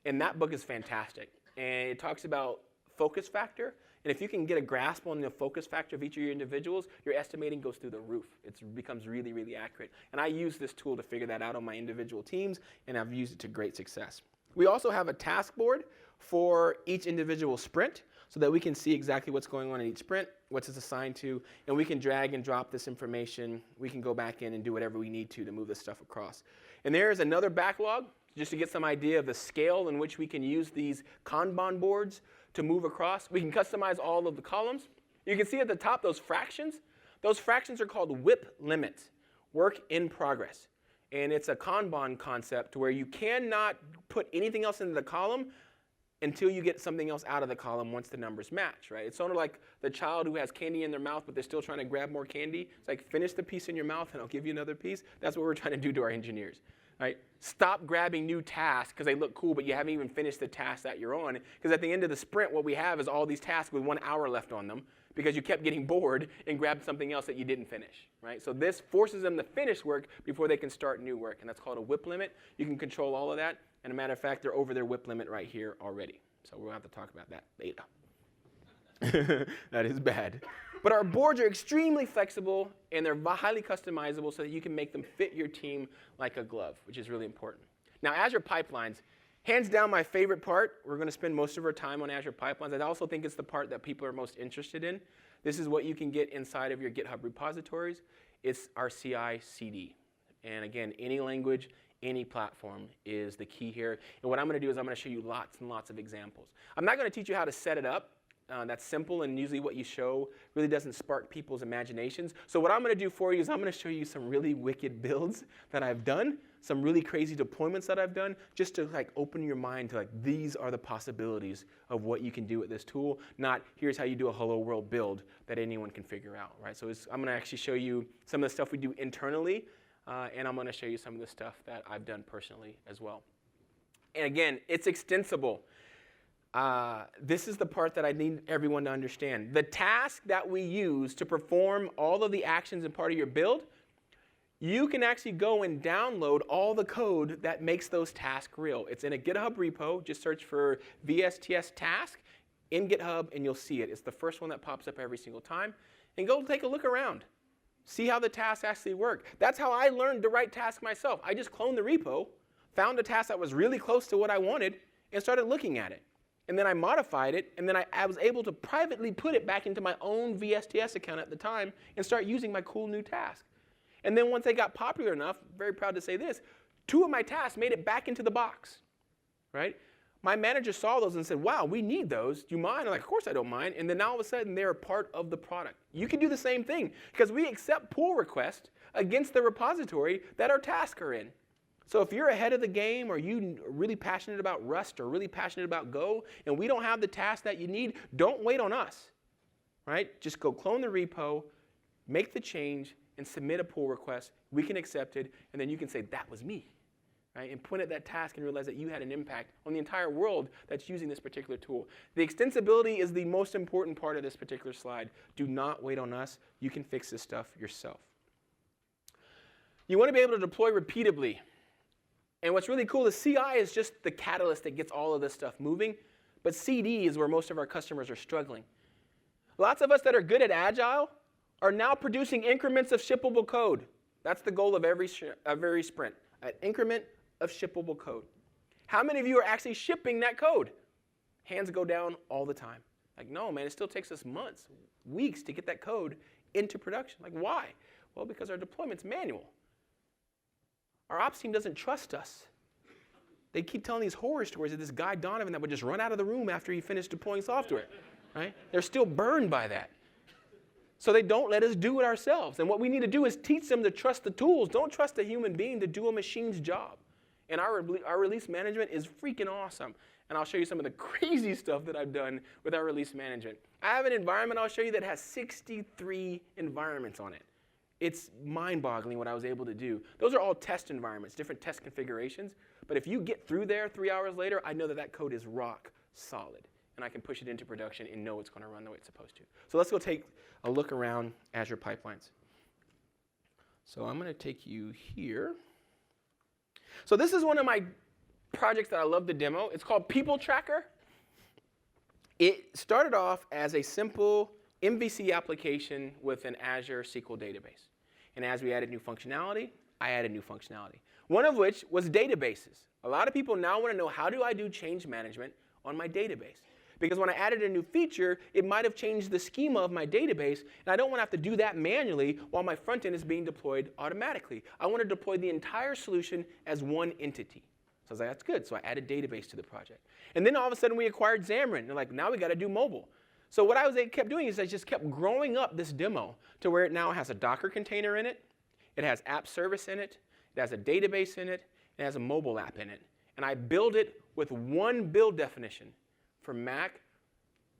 A: and that book is fantastic. And it talks about focus factor. And if you can get a grasp on the focus factor of each of your individuals, your estimating goes through the roof. It becomes really, really accurate. And I use this tool to figure that out on my individual teams, and I've used it to great success. We also have a task board for each individual sprint so that we can see exactly what's going on in each sprint, what it's assigned to, and we can drag and drop this information. We can go back in and do whatever we need to move this stuff across. And there's another backlog, just to get some idea of the scale in which we can use these Kanban boards to move across. We can customize all of the columns. You can see at the top those fractions. Those fractions are called WIP limits, work in progress. And it's a Kanban concept where you cannot put anything else into the column until you get something else out of the column once the numbers match, right? It's sort of like the child who has candy in their mouth, but they're still trying to grab more candy. It's like, finish the piece in your mouth and I'll give you another piece. That's what we're trying to do to our engineers. Right? Stop grabbing new tasks because they look cool, but you haven't even finished the task that you're on. Because at the end of the sprint, what we have is all these tasks with 1 hour left on them because you kept getting bored and grabbed something else that you didn't finish. Right? So this forces them to finish work before they can start new work, and that's called a WIP limit. You can control all of that, and a matter of fact, they're over their WIP limit right here already. So we'll have to talk about that later. That is bad. But our boards are extremely flexible, and they're highly customizable so that you can make them fit your team like a glove, which is really important. Now, Azure Pipelines, hands down my favorite part. We're going to spend most of our time on Azure Pipelines. I also think it's the part that people are most interested in. This is what you can get inside of your GitHub repositories. It's our CI/CD. And again, any language, any platform is the key here. And what I'm going to do is I'm going to show you lots and lots of examples. I'm not going to teach you how to set it up. That's simple, and usually what you show really doesn't spark people's imaginations. So what I'm going to do for you is I'm going to show you some really wicked builds that I've done, some really crazy deployments that I've done, just to like open your mind to like, these are the possibilities of what you can do with this tool, not here's how you do a hello world build that anyone can figure out, right? So I'm going to actually show you some of the stuff we do internally, and I'm going to show you some of the stuff that I've done personally as well. And again, it's extensible. This is the part that I need everyone to understand. The task that we use to perform all of the actions in part of your build, you can actually go and download all the code that makes those tasks real. It's in a GitHub repo. Just search for VSTS task in GitHub, and you'll see it. It's the first one that pops up every single time. And go take a look around. See how the tasks actually work. That's how I learned to write tasks myself. I just cloned the repo, found a task that was really close to what I wanted, and started looking at it. And then I modified it, and then I was able to privately put it back into my own VSTS account at the time and start using my cool new task. And then once they got popular enough, very proud to say this, 2 of my tasks made it back into the box, right? My manager saw those and said, wow, we need those. Do you mind? I'm like, of course I don't mind. And then all of a sudden, they're a part of the product. You can do the same thing because we accept pull requests against the repository that our tasks are in. So if you're ahead of the game or you're really passionate about Rust or really passionate about Go and we don't have the task that you need, don't wait on us, right? Just go clone the repo, make the change, and submit a pull request. We can accept it, and then you can say, that was me, right? And point at that task and realize that you had an impact on the entire world that's using this particular tool. The extensibility is the most important part of this particular slide. Do not wait on us. You can fix this stuff yourself. You want to be able to deploy repeatably. And what's really cool is CI is just the catalyst that gets all of this stuff moving, but CD is where most of our customers are struggling. Lots of us that are good at Agile are now producing increments of shippable code. That's the goal of every sprint, an increment of shippable code. How many of you are actually shipping that code? Hands go down all the time. Like, no, man, it still takes us months, weeks to get that code into production. Like, why? Well, because our deployment's manual. Our ops team doesn't trust us. They keep telling these horror stories of this guy, Donovan, that would just run out of the room after he finished deploying software, right? They're still burned by that. So they don't let us do it ourselves. And what we need to do is teach them to trust the tools. Don't trust a human being to do a machine's job. And our release management is freaking awesome. And I'll show you some of the crazy stuff that I've done with our release management. I have an environment I'll show you that has 63 environments on it. It's mind-boggling what I was able to do. Those are all test environments, different test configurations. But if you get through there 3 hours later, I know that that code is rock solid. And I can push it into production and know it's going to run the way it's supposed to. So let's go take a look around Azure Pipelines. So I'm going to take you here. So this is one of my projects that I love to demo. It's called People Tracker. It started off as a simple MVC application with an Azure SQL database. And as we added new functionality, I added new functionality. One of which was databases. A lot of people now want to know, how do I do change management on my database? Because when I added a new feature, it might have changed the schema of my database, and I don't want to have to do that manually while my front end is being deployed automatically. I want to deploy the entire solution as one entity. So I was like, that's good. So I added database to the project. And then all of a sudden we acquired Xamarin. And they're like, now we got to do mobile. So what I kept doing is I just kept growing up this demo to where it now has a Docker container in it, it has app service in it, it has a database in it, it has a mobile app in it. And I build it with one build definition. For Mac,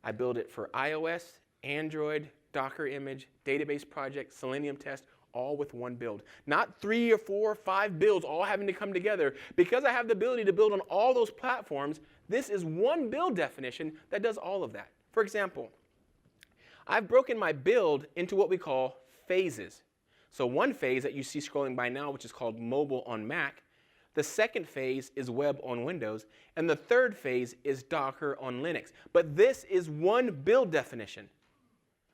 A: I build it for iOS, Android, Docker image, database project, Selenium test, all with one build. Not 3 or 4 or 5 builds all having to come together. Because I have the ability to build on all those platforms, this is one build definition that does all of that. For example, I've broken my build into what we call phases. So one phase that you see scrolling by now, which is called mobile on Mac. The second phase is web on Windows. And the third phase is Docker on Linux. But this is one build definition.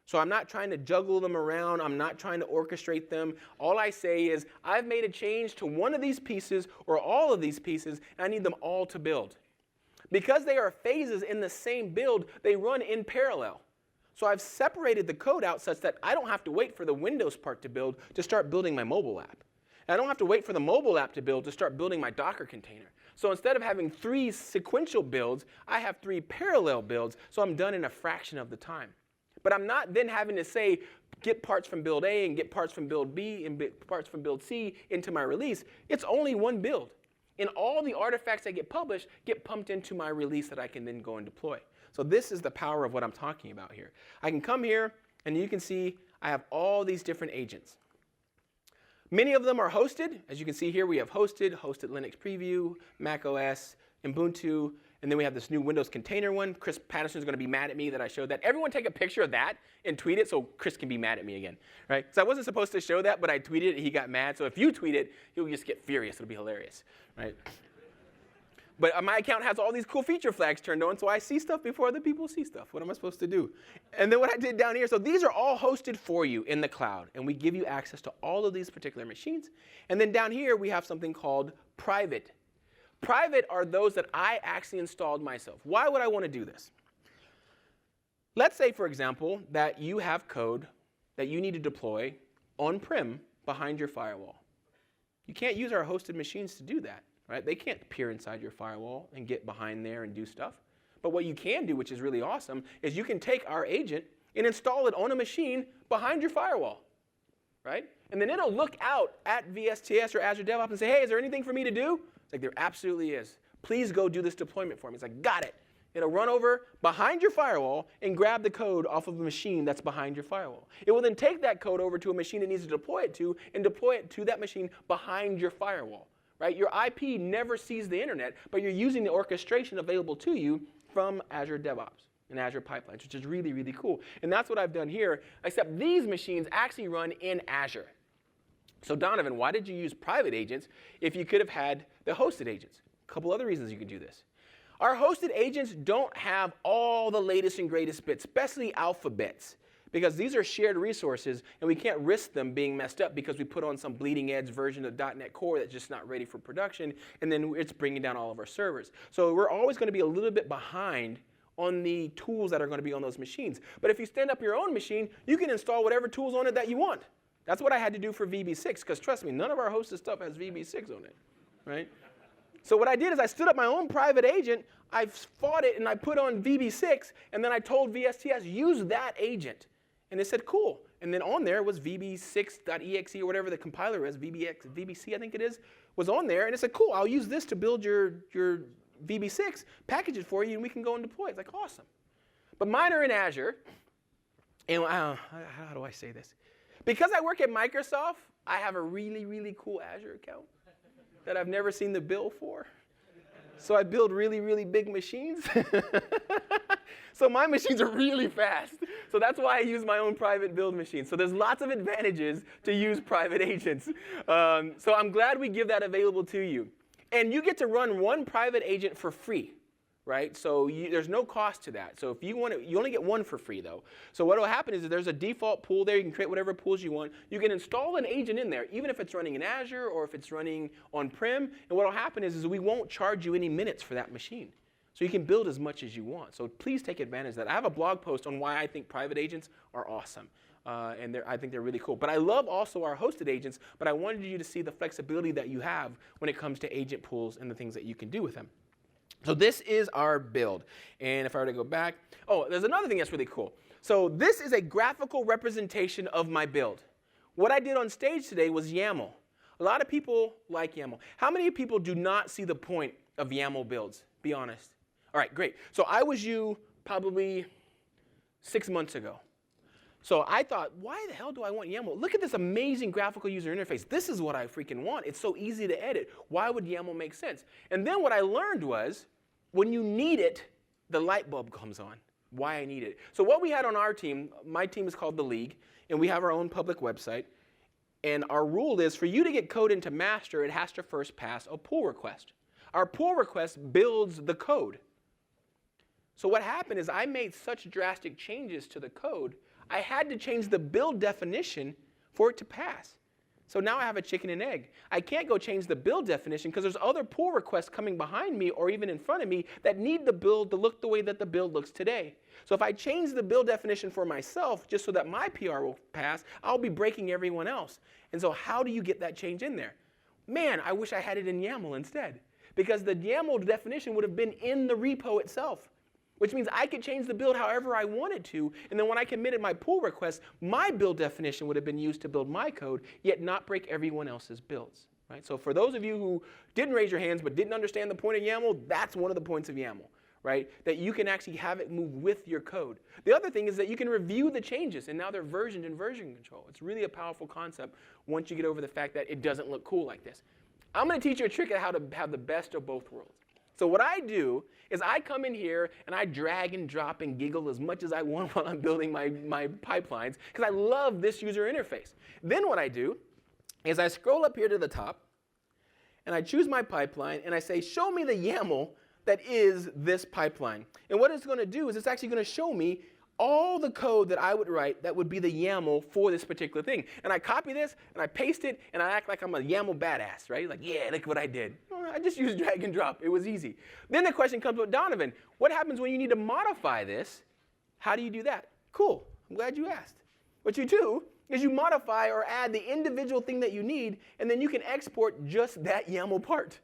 A: So I'm not trying to juggle them around. I'm not trying to orchestrate them. All I say is I've made a change to one of these pieces or all of these pieces, and I need them all to build. Because they are phases in the same build, they run in parallel. So I've separated the code out such that I don't have to wait for the Windows part to build to start building my mobile app. And I don't have to wait for the mobile app to build to start building my Docker container. So instead of having 3 sequential builds, I have 3 parallel builds, so I'm done in a fraction of the time. But I'm not then having to say, get parts from build A and get parts from build B and get parts from build C into my release. It's only one build. And all the artifacts that get published get pumped into my release that I can then go and deploy. So this is the power of what I'm talking about here. I can come here, and you can see I have all these different agents. Many of them are hosted. As you can see here, we have hosted Linux Preview, Mac OS, Ubuntu, and then we have this new Windows container one. Chris Patterson's going to be mad at me that I showed that. Everyone take a picture of that and tweet it so Chris can be mad at me again, right? So I wasn't supposed to show that, but I tweeted it, and he got mad. So if you tweet it, he'll just get furious. It'll be hilarious, right? But my account has all these cool feature flags turned on, so I see stuff before other people see stuff. What am I supposed to do? And then what I did down here, so these are all hosted for you in the cloud, and we give you access to all of these particular machines. And then down here, we have something called private. Private are those that I actually installed myself. Why would I want to do this? Let's say, for example, that you have code that you need to deploy on-prem behind your firewall. You can't use our hosted machines to do that. Right? They can't peer inside your firewall and get behind there and do stuff. But what you can do, which is really awesome, is you can take our agent and install it on a machine behind your firewall. Right? And then it'll look out at VSTS or Azure DevOps and say, hey, is there anything for me to do? It's like, there absolutely is. Please go do this deployment for me. It's like, got it. It'll run over behind your firewall and grab the code off of a machine that's behind your firewall. It will then take that code over to a machine it needs to deploy it to and deploy it to that machine behind your firewall. Right? Your IP never sees the internet, but you're using the orchestration available to you from Azure DevOps and Azure Pipelines, which is really, really cool. And that's what I've done here, except these machines actually run in Azure. So Donovan, why did you use private agents if you could have had the hosted agents? A couple other reasons you could do this. Our hosted agents don't have all the latest and greatest bits, especially alpha bits, because these are shared resources, and we can't risk them being messed up because we put on some bleeding edge version of .NET Core that's just not ready for production, and then it's bringing down all of our servers. So we're always going to be a little bit behind on the tools that are going to be on those machines. But if you stand up your own machine, you can install whatever tools on it that you want. That's what I had to do for VB6, because trust me, none of our hosted stuff has VB6 on it, right? So what I did is I stood up my own private agent, I fought it, and I put on VB6, and then I told VSTS, use that agent. And they said, cool. And then on there was VB6.exe or whatever the compiler is, VBC I think it is, was on there. And it said, cool, I'll use this to build your VB6, package it for you, and we can go and deploy it. It's like, awesome. But mine are in Azure. And how do I say this? Because I work at Microsoft, I have a really, really cool Azure account that I've never seen the bill for. So I build really, really big machines. So my machines are really fast. So that's why I use my own private build machine. So there's lots of advantages to use private agents. So I'm glad we give that available to you. And you get to run one private agent for free, right? So there's no cost to that. So if you want to, you only get one for free though. So what will happen is that there's a default pool there. You can create whatever pools you want. You can install an agent in there, even if it's running in Azure or if it's running on-prem. And what will happen is we won't charge you any minutes for that machine. So you can build as much as you want. So please take advantage of that. I have a blog post on why I think private agents are awesome. And I think they're really cool. But I love also our hosted agents, but I wanted you to see the flexibility that you have when it comes to agent pools and the things that you can do with them. So this is our build. And if I were to go back, oh, there's another thing that's really cool. So this is a graphical representation of my build. What I did on stage today was YAML. A lot of people like YAML. How many people do not see the point of YAML builds? Be honest. All right, great. So I was you probably 6 months ago. So I thought, why the hell do I want YAML? Look at this amazing graphical user interface. This is what I freaking want. It's so easy to edit. Why would YAML make sense? And then what I learned was, when you need it, the light bulb comes on. Why I need it. So what we had on our team, my team is called The League, and we have our own public website. And our rule is, for you to get code into master, it has to first pass a pull request. Our pull request builds the code. So what happened is I made such drastic changes to the code, I had to change the build definition for it to pass. So now I have a chicken and egg. I can't go change the build definition because there's other pull requests coming behind me or even in front of me that need the build to look the way that the build looks today. So if I change the build definition for myself just so that my PR will pass, I'll be breaking everyone else. And so how do you get that change in there? Man, I wish I had it in YAML instead, because the YAML definition would have been in the repo itself, which means I could change the build however I wanted to, and then when I committed my pull request, my build definition would have been used to build my code, yet not break everyone else's builds. Right? So for those of you who didn't raise your hands but didn't understand the point of YAML, that's one of the points of YAML, right? That you can actually have it move with your code. The other thing is that you can review the changes, and now they're versioned in version control. It's really a powerful concept once you get over the fact that it doesn't look cool like this. I'm going to teach you a trick on how to have the best of both worlds. So what I do is I come in here and I drag and drop and giggle as much as I want while I'm building my pipelines, because I love this user interface. Then what I do is I scroll up here to the top, and I choose my pipeline, and I say, show me the YAML that is this pipeline. And what it's going to do is it's actually going to show me all the code that I would write that would be the YAML for this particular thing. And I copy this, and I paste it, and I act like I'm a YAML badass, right? Like, yeah, look what I did. I just used drag and drop. It was easy. Then the question comes with Donovan. What happens when you need to modify this? How do you do that? Cool. I'm glad you asked. What you do is you modify or add the individual thing that you need, and then you can export just that YAML part.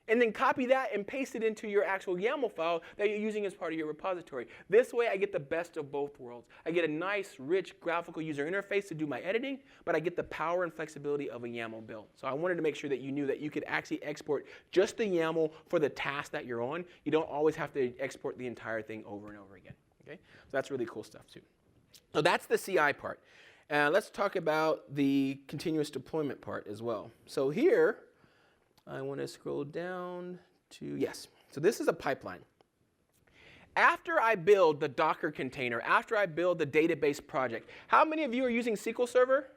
A: And then copy that and paste it into your actual YAML file that you're using as part of your repository. This way, I get the best of both worlds. I get a nice, rich graphical user interface to do my editing, but I get the power and flexibility of a YAML build. So I wanted to make sure that you knew that you could actually export just the YAML for the task that you're on. You don't always have to export the entire thing over and over again. Okay? So that's really cool stuff, too. So that's the CI part. Let's talk about the continuous deployment part as well. So here, I want to scroll down to, yes. So this is a pipeline. After I build the Docker container, after I build the database project, how many of you are using SQL Server?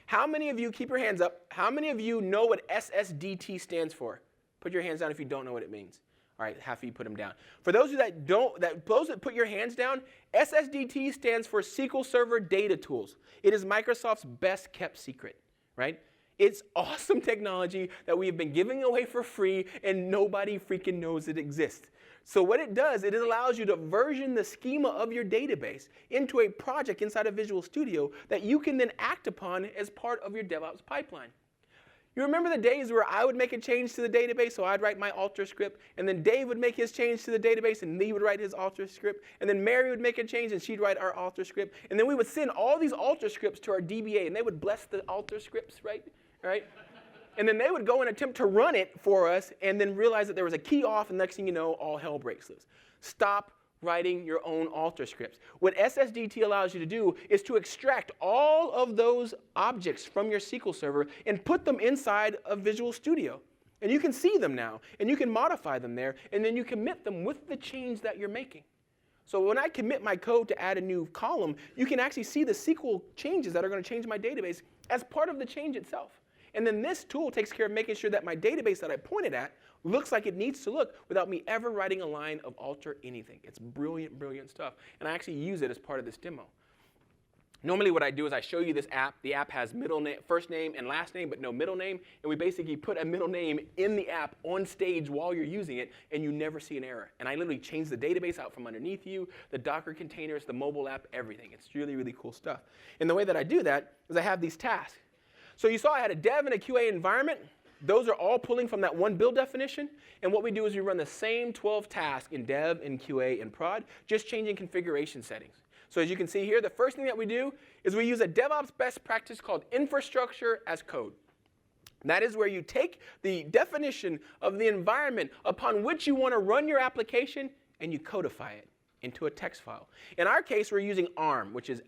A: How many of you, keep your hands up, how many of you know what SSDT stands for? Put your hands down if you don't know what it means. All right, half of you put them down. For those of you that don't, those that put your hands down, SSDT stands for SQL Server Data Tools. It is Microsoft's best kept secret, right? It's awesome technology that we've been giving away for free and nobody freaking knows it exists. So what it does, it allows you to version the schema of your database into a project inside of Visual Studio that you can then act upon as part of your DevOps pipeline. You remember the days where I would make a change to the database, so I'd write my alter script, and then Dave would make his change to the database, and he would write his alter script, and then Mary would make a change, and she'd write our alter script, and then we would send all these alter scripts to our DBA, and they would bless the alter scripts, right? And then they would go and attempt to run it for us, and then realize that there was a key off, and next thing you know, all hell breaks loose. Stop writing your own alter scripts. What SSDT allows you to do is to extract all of those objects from your SQL Server and put them inside of Visual Studio. And you can see them now, and you can modify them there, and then you commit them with the change that you're making. So when I commit my code to add a new column, you can actually see the SQL changes that are going to change my database as part of the change itself. And then this tool takes care of making sure that my database that I pointed at looks like it needs to look without me ever writing a line of alter anything. It's brilliant, brilliant stuff. And I actually use it as part of this demo. Normally what I do is I show you this app. The app has first name and last name, but no middle name. And we basically put a middle name in the app on stage while you're using it, and you never see an error. And I literally change the database out from underneath you, the Docker containers, the mobile app, everything. It's really, really cool stuff. And the way that I do that is I have these tasks. So you saw I had a dev and a QA environment. Those are all pulling from that one build definition. And what we do is we run the same 12 tasks in dev, in QA, and prod, just changing configuration settings. So as you can see here, the first thing that we do is we use a DevOps best practice called infrastructure as code. That is where you take the definition of the environment upon which you want to run your application and you codify it into a text file. In our case, we're using ARM, which is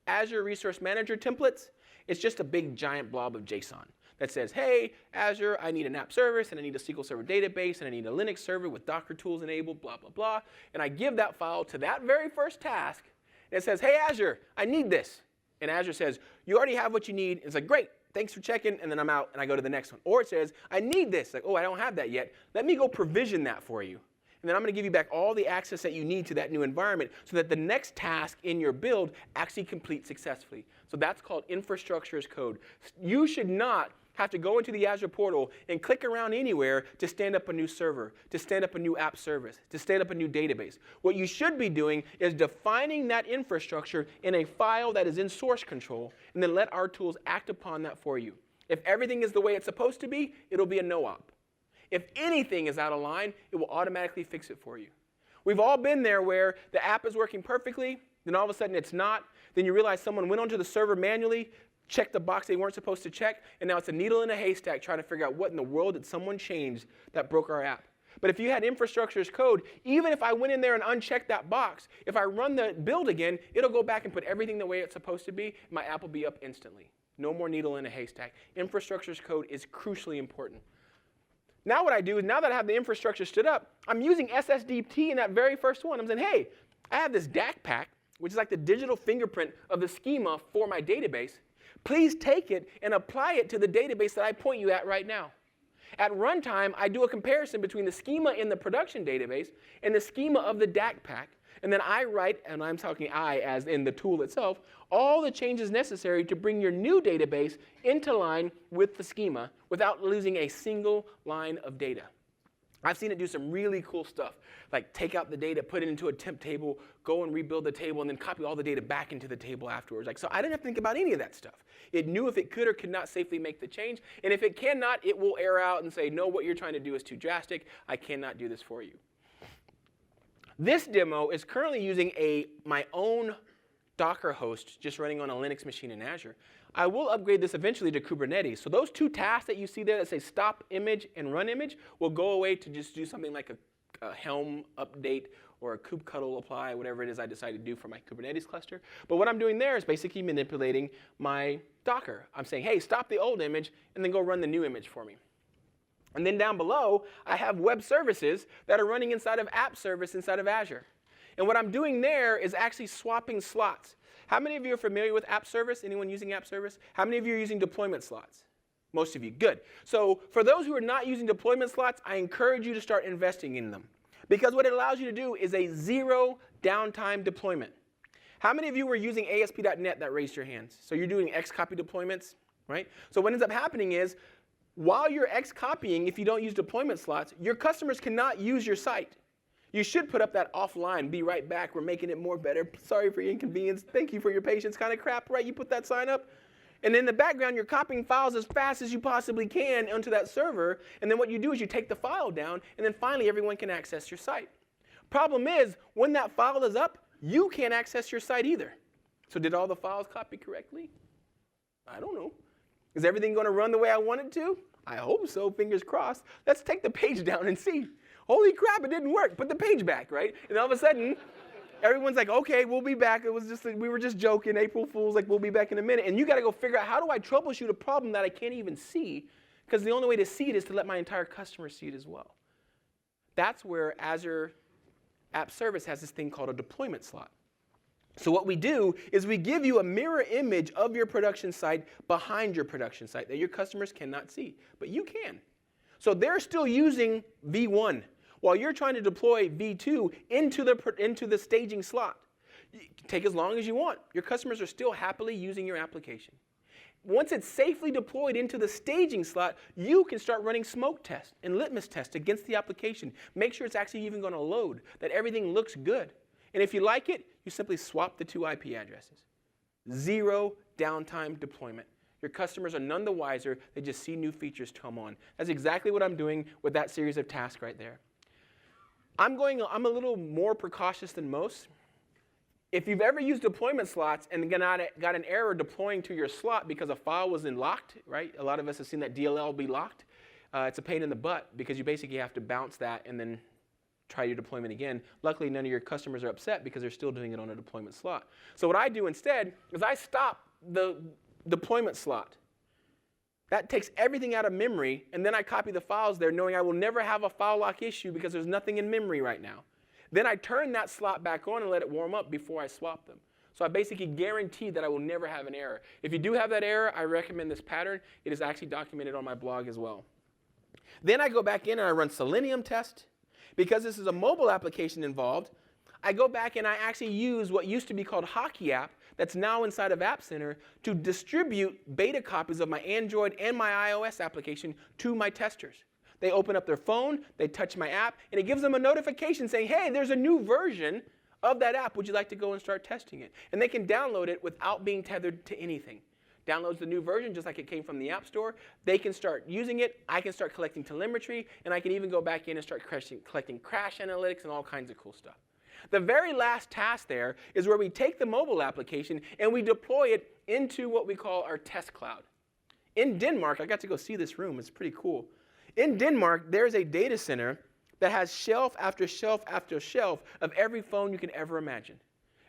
A: Azure Resource Manager templates. It's just a big giant blob of JSON that says, hey, Azure, I need an app service, and I need a SQL Server database, and I need a Linux server with Docker tools enabled, blah, blah, blah. And I give that file to that very first task, and it says, hey, Azure, I need this. And Azure says, you already have what you need. It's like, great, thanks for checking, and then I'm out, and I go to the next one. Or it says, I need this. Like, oh, I don't have that yet. Let me go provision that for you. And then I'm going to give you back all the access that you need to that new environment so that the next task in your build actually completes successfully. So that's called infrastructure as code. You should not have to go into the Azure portal and click around anywhere to stand up a new server, to stand up a new app service, to stand up a new database. What you should be doing is defining that infrastructure in a file that is in source control, and then let our tools act upon that for you. If everything is the way it's supposed to be, it'll be a no-op. If anything is out of line, it will automatically fix it for you. We've all been there where the app is working perfectly, then all of a sudden it's not. Then you realize someone went onto the server manually, checked the box they weren't supposed to check, and now it's a needle in a haystack trying to figure out what in the world did someone change that broke our app. But if you had infrastructure as code, even if I went in there and unchecked that box, if I run the build again, it'll go back and put everything the way it's supposed to be, and my app will be up instantly. No more needle in a haystack. Infrastructure as code is crucially important. Now what I do is, now that I have the infrastructure stood up, I'm using SSDT in that very first one. I'm saying, hey, I have this DAC pack, which is like the digital fingerprint of the schema for my database. Please take it and apply it to the database that I point you at right now. At runtime, I do a comparison between the schema in the production database and the schema of the DAC pack. And then I write, and I'm talking I as in the tool itself, all the changes necessary to bring your new database into line with the schema without losing a single line of data. I've seen it do some really cool stuff, like take out the data, put it into a temp table, go and rebuild the table, and then copy all the data back into the table afterwards. So I didn't have to think about any of that stuff. It knew if it could or could not safely make the change, and if it cannot, it will error out and say, no, what you're trying to do is too drastic. I cannot do this for you. This demo is currently using my own Docker host just running on a Linux machine in Azure. I will upgrade this eventually to Kubernetes. So those two tasks that you see there that say stop image and run image will go away to just do something like a Helm update or a kubectl apply, whatever it is I decide to do for my Kubernetes cluster. But what I'm doing there is basically manipulating my Docker. I'm saying, hey, stop the old image and then go run the new image for me. And then down below, I have web services that are running inside of app service inside of Azure. And what I'm doing there is actually swapping slots. How many of you are familiar with app service? Anyone using app service? How many of you are using deployment slots? Most of you, good. So for those who are not using deployment slots, I encourage you to start investing in them. Because what it allows you to do is a zero downtime deployment. How many of you were using ASP.NET that raised your hands? So you're doing Xcopy deployments, right? So what ends up happening is, while you're Xcopying, if you don't use deployment slots, your customers cannot use your site. You should put up that offline, be right back, we're making it more better, sorry for your inconvenience, thank you for your patience kind of crap, right? You put that sign up, and in the background, you're copying files as fast as you possibly can onto that server, and then what you do is you take the file down, and then finally everyone can access your site. Problem is, when that file is up, you can't access your site either. So did all the files copy correctly? I don't know. Is everything going to run the way I want it to? I hope so, fingers crossed. Let's take the page down and see. Holy crap, it didn't work. Put the page back, right? And all of a sudden, everyone's like, okay, we'll be back. It was just, we were just joking, April Fools, like we'll be back in a minute. And you got to go figure out, how do I troubleshoot a problem that I can't even see? Because the only way to see it is to let my entire customer see it as well. That's where Azure App Service has this thing called a deployment slot. So what we do is we give you a mirror image of your production site behind your production site that your customers cannot see, but you can. So they're still using V1 while you're trying to deploy V2 into the staging slot. You can take as long as you want. Your customers are still happily using your application. Once it's safely deployed into the staging slot, you can start running smoke tests and litmus tests against the application. Make sure it's actually even going to load, that everything looks good. And if you like it, you simply swap the two IP addresses. Zero downtime deployment. Your customers are none the wiser. They just see new features come on. That's exactly what I'm doing with that series of tasks right there. I'm a little more precautious than most. If you've ever used deployment slots and got an error deploying to your slot because a file was locked, right? A lot of us have seen that DLL be locked. It's a pain in the butt because you basically have to bounce that and then try your deployment again. Luckily, none of your customers are upset because they're still doing it on a deployment slot. So what I do instead is I stop the deployment slot. That takes everything out of memory, and then I copy the files there knowing I will never have a file lock issue because there's nothing in memory right now. Then I turn that slot back on and let it warm up before I swap them. So I basically guarantee that I will never have an error. If you do have that error, I recommend this pattern. It is actually documented on my blog as well. Then I go back in and I run Selenium test. Because this is a mobile application involved, I go back and I actually use what used to be called Hockey App that's now inside of App Center to distribute beta copies of my Android and my iOS application to my testers. They open up their phone, they touch my app, and it gives them a notification saying, hey, there's a new version of that app. Would you like to go and start testing it? And they can download it without being tethered to anything. Downloads the new version just like it came from the App Store. They can start using it. I can start collecting telemetry, and I can even go back in and start collecting crash analytics and all kinds of cool stuff. The very last task there is where we take the mobile application and we deploy it into what we call our test cloud. In Denmark, I got to go see this room. It's pretty cool. In Denmark, there's a data center that has shelf after shelf after shelf of every phone you can ever imagine.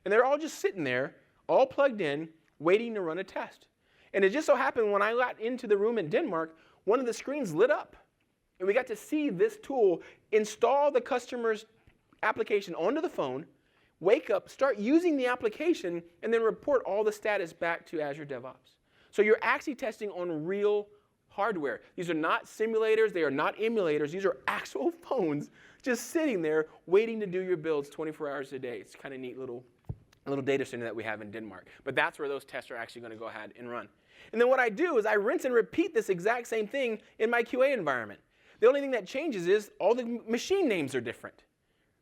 A: And they're all just sitting there, all plugged in, waiting to run a test. And it just so happened when I got into the room in Denmark, one of the screens lit up. And we got to see this tool install the customer's application onto the phone, wake up, start using the application, and then report all the status back to Azure DevOps. So you're actually testing on real hardware. These are not simulators. They are not emulators. These are actual phones just sitting there waiting to do your builds 24 hours a day. It's kind of neat little data center that we have in Denmark. But that's where those tests are actually going to go ahead and run. And then what I do is I rinse and repeat this exact same thing in my QA environment. The only thing that changes is all the machine names are different.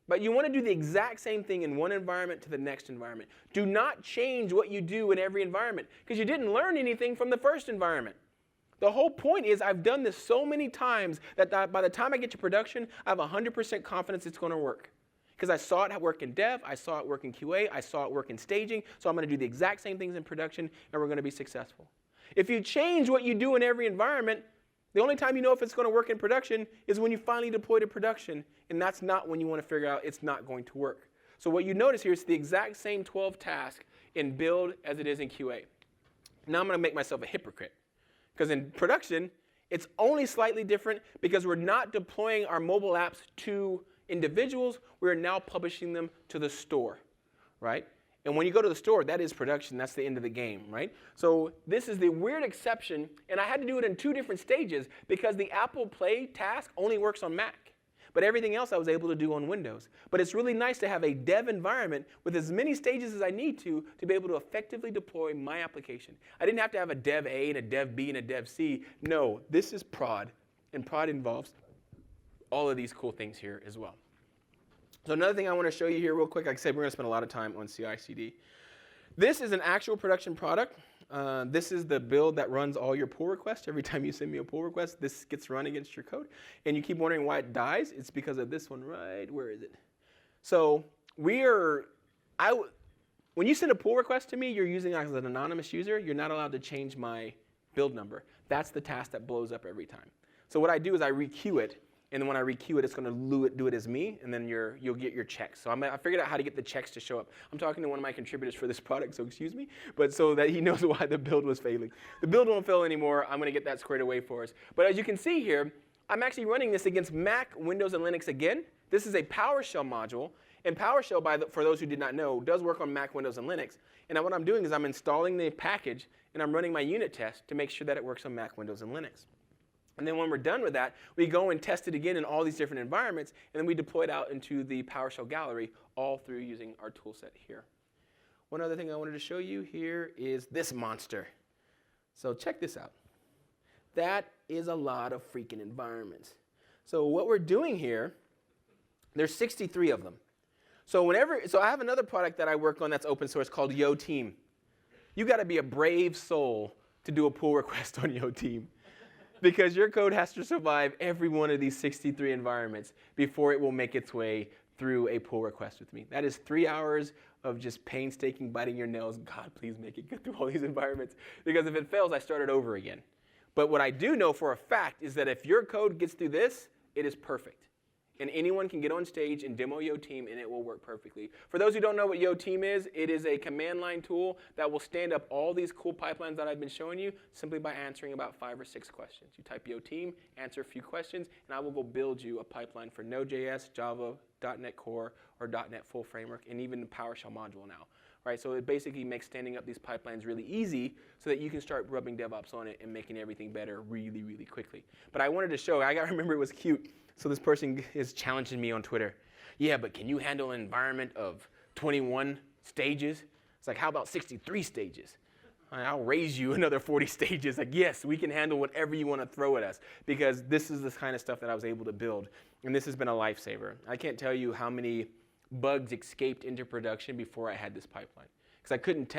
A: But you want to do the exact same thing in one environment to the next environment. Do not change what you do in every environment because you didn't learn anything from the first environment. The whole point is I've done this so many times that by the time I get to production, I have 100% confidence it's going to work. Because I saw it work in dev, I saw it work in QA, I saw it work in staging, so I'm going to do the exact same things in production, and we're going to be successful. If you change what you do in every environment, the only time you know if it's going to work in production is when you finally deploy to production, and that's not when you want to figure out it's not going to work. So what you notice here is the exact same 12 tasks in build as it is in QA. Now I'm going to make myself a hypocrite. Because in production, it's only slightly different because we're not deploying our mobile apps to individuals. We're now publishing them to the store, right? And when you go to the store, that is production. That's the end of the game, right? So this is the weird exception, and I had to do it in 2 different stages because the Apple Play task only works on Mac. But everything else I was able to do on Windows. But it's really nice to have a dev environment with as many stages as I need to be able to effectively deploy my application. I didn't have to have a dev A and a dev B and a dev C. No, this is prod, and prod involves all of these cool things here as well. So another thing I want to show you here real quick, like I said, we're going to spend a lot of time on CI/CD. This is an actual production product. This is the build that runs all your pull requests. Every time you send me a pull request, this gets run against your code. And you keep wondering why it dies. It's because of this one right, where is it? So when you send a pull request to me, you're using as an anonymous user. You're not allowed to change my build number. That's the task that blows up every time. So what I do is I requeue it. And then when I requeue it, it's going to do it as me, and then you'll get your checks. So I figured out how to get the checks to show up. I'm talking to one of my contributors for this product, so excuse me, but so that he knows why the build was failing. The build won't fail anymore. I'm going to get that squared away for us. But as you can see here, I'm actually running this against Mac, Windows, and Linux again. This is a PowerShell module, and PowerShell, for those who did not know, does work on Mac, Windows, and Linux. And what I'm doing is I'm installing the package, and I'm running my unit test to make sure that it works on Mac, Windows, and Linux. And then when we're done with that, we go and test it again in all these different environments, and then we deploy it out into the PowerShell gallery, all through using our tool set here. One other thing I wanted to show you here is this monster. So check this out. That is a lot of freaking environments. So what we're doing here, there's 63 of them. So I have another product that I work on that's open source called YoTeam. You got to be a brave soul to do a pull request on YoTeam. Because your code has to survive every one of these 63 environments before it will make its way through a pull request with me. That is 3 hours of just painstaking biting your nails. God, please make it get through all these environments. Because if it fails, I start it over again. But what I do know for a fact is that if your code gets through this, it is perfect. And anyone can get on stage and demo YoTeam, and it will work perfectly. For those who don't know what YoTeam is, it is a command line tool that will stand up all these cool pipelines that I've been showing you simply by answering about 5 or 6 questions. You type YoTeam, answer a few questions, and I will go build you a pipeline for Node.js, Java, .NET Core, or .NET Full Framework, and even the PowerShell module now. Right, so it basically makes standing up these pipelines really easy so that you can start rubbing DevOps on it and making everything better really, really quickly. But I wanted to show, I remember it was cute. So this person is challenging me on Twitter. Yeah, but can you handle an environment of 21 stages? It's like, how about 63 stages? I'll raise you another 40 stages. Like, yes, we can handle whatever you want to throw at us because this is the kind of stuff that I was able to build. And this has been a lifesaver. I can't tell you how many bugs escaped into production before I had this pipeline. Because I couldn't,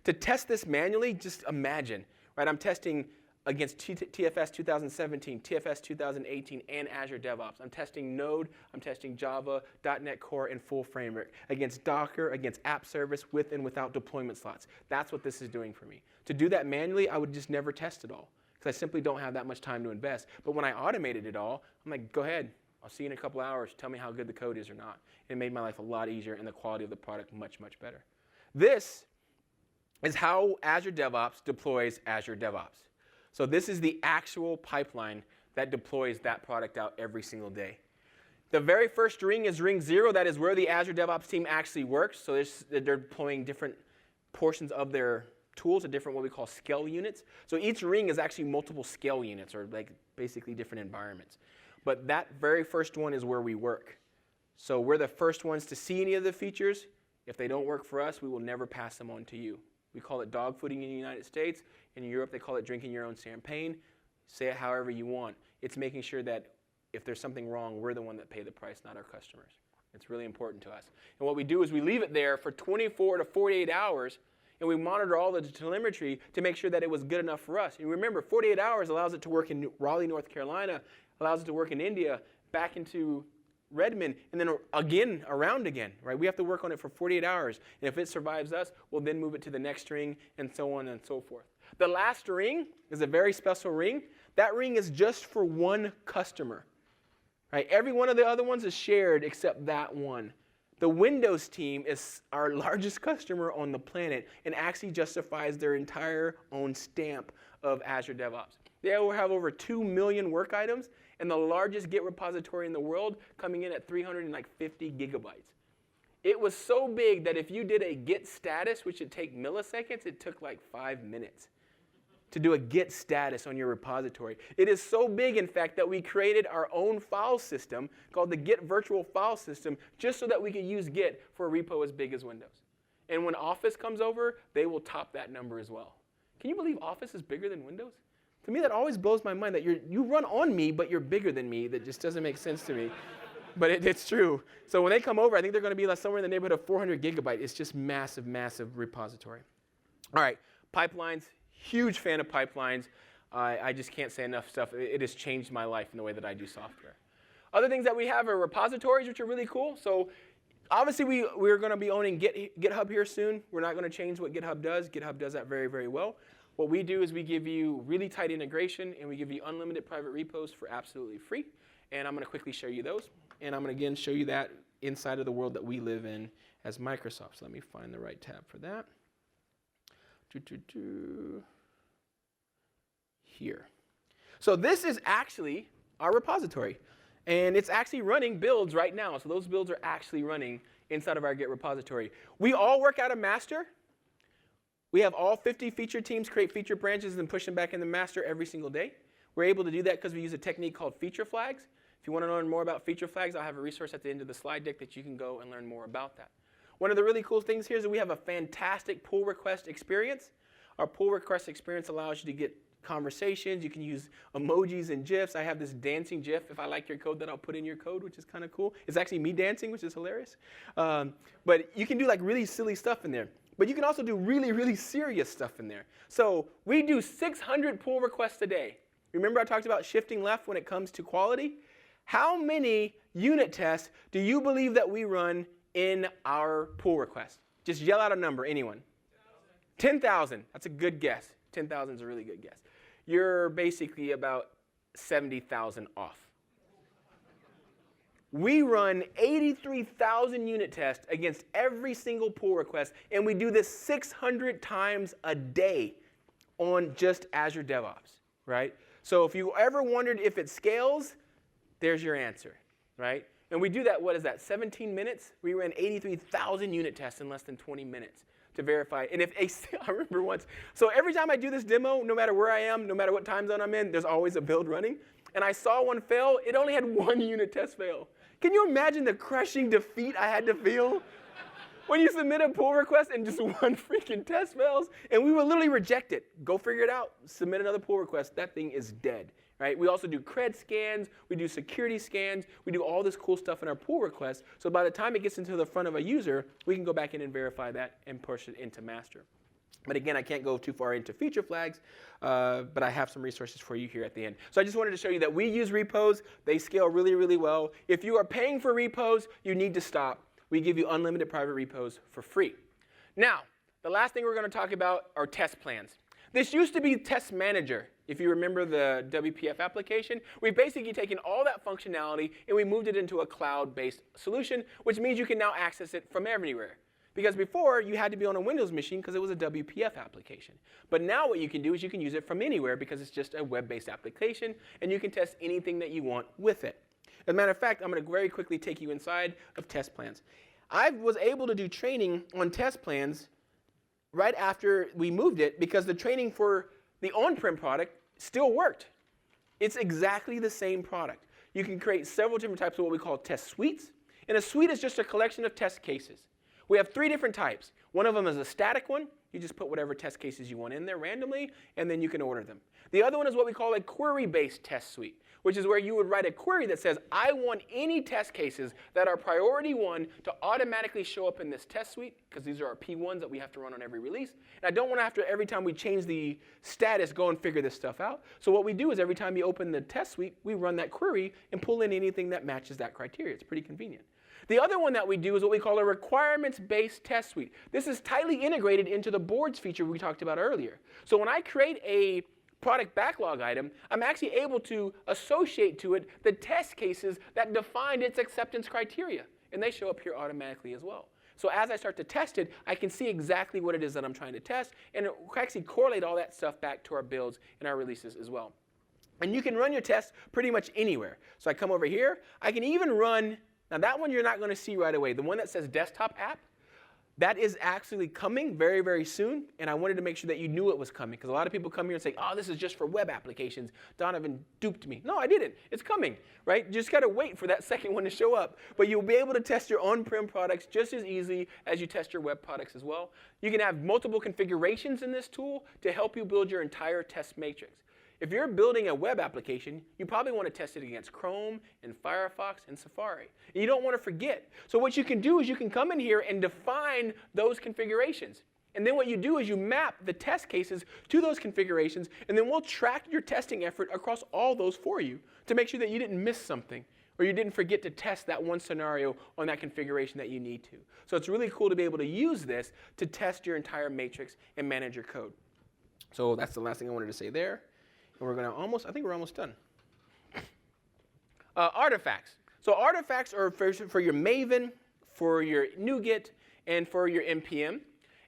A: to test this manually, just imagine, right? I'm testing against TFS 2017, TFS 2018, and Azure DevOps. I'm testing Node, I'm testing Java, .NET Core, and Full Framework against Docker, against app service with and without deployment slots. That's what this is doing for me. To do that manually, I would just never test it all because I simply don't have that much time to invest. But when I automated it all, I'm like, go ahead. I'll see you in a couple hours. Tell me how good the code is or not. It made my life a lot easier and the quality of the product much, much better. This is how Azure DevOps deploys Azure DevOps. So this is the actual pipeline that deploys that product out every single day. The very first ring is ring 0. That is where the Azure DevOps team actually works. So they're deploying different portions of their tools, to different what we call scale units. So each ring is actually multiple scale units, or like basically different environments. But that very first one is where we work. So we're the first ones to see any of the features. If they don't work for us, we will never pass them on to you. We call it dog fooding in the United States. In Europe, they call it drinking your own champagne. Say it however you want. It's making sure that if there's something wrong, we're the one that pay the price, not our customers. It's really important to us. And what we do is we leave it there for 24 to 48 hours, and we monitor all the telemetry to make sure that it was good enough for us. And remember, 48 hours allows it to work in Raleigh, North Carolina, allows it to work in India, back into Redmond, and then again, around again, right? We have to work on it for 48 hours. And if it survives us, we'll then move it to the next ring, and so on and so forth. The last ring is a very special ring. That ring is just for one customer, right? Every one of the other ones is shared except that one. The Windows team is our largest customer on the planet and actually justifies their entire own stamp of Azure DevOps. They will have over 2 million work items and the largest Git repository in the world, coming in at 350 gigabytes. It was so big that if you did a Git status, which would take milliseconds, it took like 5 minutes to do a Git status on your repository. It is so big, in fact, that we created our own file system called the Git Virtual File System just so that we could use Git for a repo as big as Windows. And when Office comes over, they will top that number as well. Can you believe Office is bigger than Windows? To me, that always blows my mind that you run on me, but you're bigger than me. That just doesn't make sense to me. But it's true. So when they come over, I think they're going to be like somewhere in the neighborhood of 400 gigabytes. It's just massive, massive repository. All right, pipelines. Huge fan of pipelines. I just can't say enough stuff. It has changed my life in the way that I do software. Other things that we have are repositories, which are really cool. So obviously, we're going to be owning GitHub here soon. We're not going to change what GitHub does. GitHub does that very, very well. What we do is we give you really tight integration, and we give you unlimited private repos for absolutely free. And I'm going to quickly show you those. And I'm going to, again, show you that inside of the world that we live in as Microsoft. So let me find the right tab for that. Here. So this is actually our repository. And it's actually running builds right now. So those builds are actually running inside of our Git repository. We all work out of master. We have all 50 feature teams create feature branches and push them back in the master every single day. We're able to do that because we use a technique called feature flags. If you want to learn more about feature flags, I'll have a resource at the end of the slide deck that you can go and learn more about that. One of the really cool things here is that we have a fantastic pull request experience. Our pull request experience allows you to get conversations. You can use emojis and GIFs. I have this dancing GIF, if I like your code, that I'll put in your code, which is kind of cool. It's actually me dancing, which is hilarious. But you can do like really silly stuff in there. But you can also do really, really serious stuff in there. So we do 600 pull requests a day. Remember I talked about shifting left when it comes to quality? How many unit tests do you believe that we run in our pull request? Just yell out a number, anyone. 10,000. That's a good guess. 10,000 is a really good guess. You're basically about 70,000 off. We run 83,000 unit tests against every single pull request, and we do this 600 times a day on just Azure DevOps, right? So if you ever wondered if it scales, there's your answer, right? And we do that, what is that, 17 minutes? We ran 83,000 unit tests in less than 20 minutes to verify. And if I remember once, so every time I do this demo, no matter where I am, no matter what time zone I'm in, there's always a build running. And I saw one fail. It only had one unit test fail. Can you imagine the crushing defeat I had to feel when you submit a pull request and just one freaking test fails? And we will literally reject it. Go figure it out. Submit another pull request. That thing is dead. Right? We also do cred scans, we do security scans, we do all this cool stuff in our pull request. So by the time it gets into the front of a user, we can go back in and verify that and push it into master. But again, I can't go too far into feature flags, but I have some resources for you here at the end. So I just wanted to show you that we use repos. They scale really, really well. If you are paying for repos, you need to stop. We give you unlimited private repos for free. Now, the last thing we're going to talk about are test plans. This used to be Test Manager. If you remember the WPF application, we've basically taken all that functionality and we moved it into a cloud-based solution, which means you can now access it from everywhere. Because before, you had to be on a Windows machine because it was a WPF application. But now what you can do is you can use it from anywhere because it's just a web-based application, and you can test anything that you want with it. As a matter of fact, I'm going to very quickly take you inside of test plans. I was able to do training on test plans right after we moved it because the training for the on-prem product still worked. It's exactly the same product. You can create several different types of what we call test suites. And a suite is just a collection of test cases. We have 3 different types. One of them is a static one. You just put whatever test cases you want in there randomly, and then you can order them. The other one is what we call a query-based test suite, which is where you would write a query that says, I want any test cases that are priority 1 to automatically show up in this test suite, because these are our P1s that we have to run on every release. And I don't want to have to, every time we change the status, go and figure this stuff out. So what we do is every time you open the test suite, we run that query and pull in anything that matches that criteria. It's pretty convenient. The other one that we do is what we call a requirements-based test suite. This is tightly integrated into the boards feature we talked about earlier. So when I create a product backlog item, I'm actually able to associate to it the test cases that defined its acceptance criteria. And they show up here automatically as well. So as I start to test it, I can see exactly what it is that I'm trying to test, and it will actually correlate all that stuff back to our builds and our releases as well. And you can run your tests pretty much anywhere. So I come over here. I can even run, now that one you're not going to see right away. The one that says desktop app, that is actually coming very, very soon, and I wanted to make sure that you knew it was coming, because a lot of people come here and say, oh, this is just for web applications. Donovan duped me. No, I didn't. It's coming, right? You just got to wait for that second one to show up, but you'll be able to test your on-prem products just as easily as you test your web products as well. You can have multiple configurations in this tool to help you build your entire test matrix. If you're building a web application, you probably want to test it against Chrome and Firefox and Safari. And you don't want to forget. So what you can do is you can come in here and define those configurations. And then what you do is you map the test cases to those configurations, and then we'll track your testing effort across all those for you to make sure that you didn't miss something or you didn't forget to test that one scenario on that configuration that you need to. So it's really cool to be able to use this to test your entire matrix and manage your code. So that's the last thing I wanted to say there. And we're going to I think we're almost done. Artifacts. So artifacts are for your Maven, for your NuGet, and for your NPM.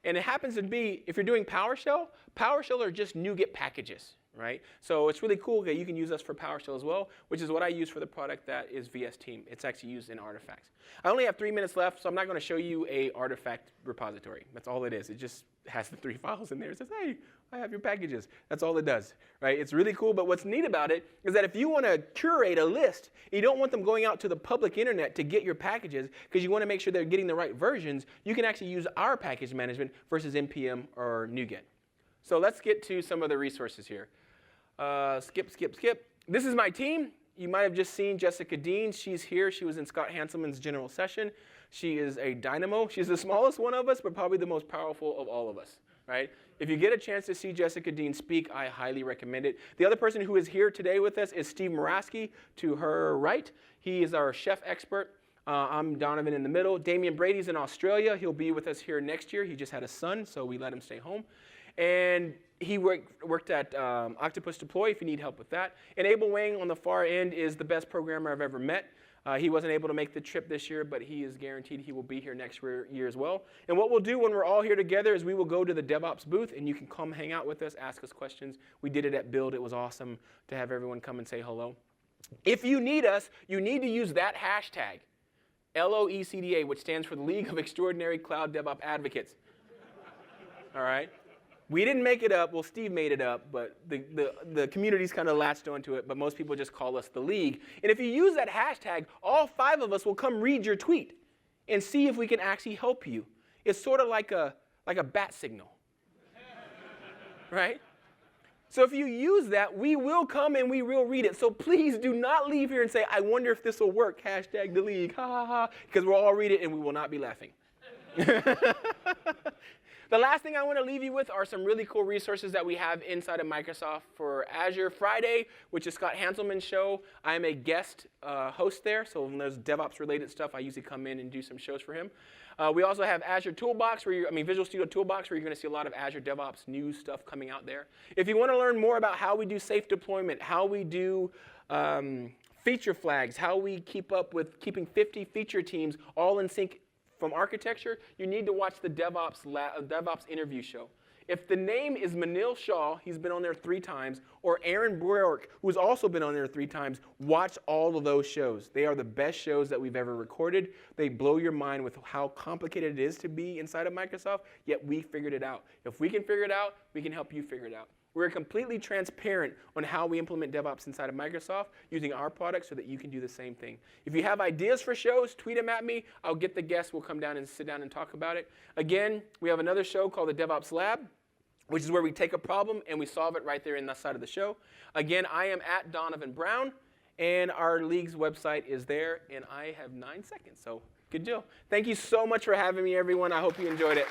A: And it happens to be, if you're doing PowerShell are just NuGet packages, right? So it's really cool that you can use us for PowerShell as well, which is what I use for the product that is VS Team. It's actually used in artifacts. I only have 3 minutes left, so I'm not going to show you a artifact repository. That's all it is. It just has the 3 files in there. It says, hey, I have your packages. That's all it does, right? It's really cool, but what's neat about it is that if you want to curate a list, you don't want them going out to the public internet to get your packages because you want to make sure they're getting the right versions, you can actually use our package management versus NPM or NuGet. So let's get to some of the resources here. Skip. This is my team. You might have just seen Jessica Dean. She's here. She was in Scott Hanselman's general session. She is a dynamo. She's the smallest one of us, but probably the most powerful of all of us, right? If you get a chance to see Jessica Dean speak, I highly recommend it. The other person who is here today with us is Steve Moraski to her right. He is our chef expert. I'm Donovan in the middle. Damian Brady's in Australia. He'll be with us here next year. He just had a son, so we let him stay home. And he worked at Octopus Deploy if you need help with that. And Abel Wang on the far end is the best programmer I've ever met. He wasn't able to make the trip this year, but he is guaranteed he will be here next year as well. And what we'll do when we're all here together is we will go to the DevOps booth, and you can come hang out with us, ask us questions. We did it at Build. It was awesome to have everyone come and say hello. If you need us, you need to use that hashtag, LOECDA, which stands for the League of Extraordinary Cloud DevOps Advocates. All right? We didn't make it up. Well, Steve made it up, but the community's kind of latched onto it, but most people just call us the League. And if you use that hashtag, all 5 of us will come read your tweet and see if we can actually help you. It's sort of like a bat signal, right? So if you use that, we will come and we will read it. So please do not leave here and say, I wonder if this will work, hashtag the League, ha ha ha, because we'll all read it and we will not be laughing. The last thing I want to leave you with are some really cool resources that we have inside of Microsoft for Azure. Friday, which is Scott Hanselman's show, I am a guest host there. So when there's DevOps-related stuff, I usually come in and do some shows for him. We also have Azure Toolbox, Visual Studio Toolbox, where you're going to see a lot of Azure DevOps news stuff coming out there. If you want to learn more about how we do safe deployment, how we do feature flags, how we keep up with keeping 50 feature teams all in sync from architecture, you need to watch the DevOps interview show. If the name is Manil Shah, he's been on there 3 times, or Aaron Bjork, who's also been on there 3 times, watch all of those shows. They are the best shows that we've ever recorded. They blow your mind with how complicated it is to be inside of Microsoft, yet we figured it out. If we can figure it out, we can help you figure it out. We're completely transparent on how we implement DevOps inside of Microsoft using our products so that you can do the same thing. If you have ideas for shows, tweet them at me. I'll get the guests. We'll come down and sit down and talk about it. Again, we have another show called the DevOps Lab, which is where we take a problem and we solve it right there in the side of the show. Again, I am at Donovan Brown, and our league's website is there, and I have 9 seconds, so good deal. Thank you so much for having me, everyone. I hope you enjoyed it.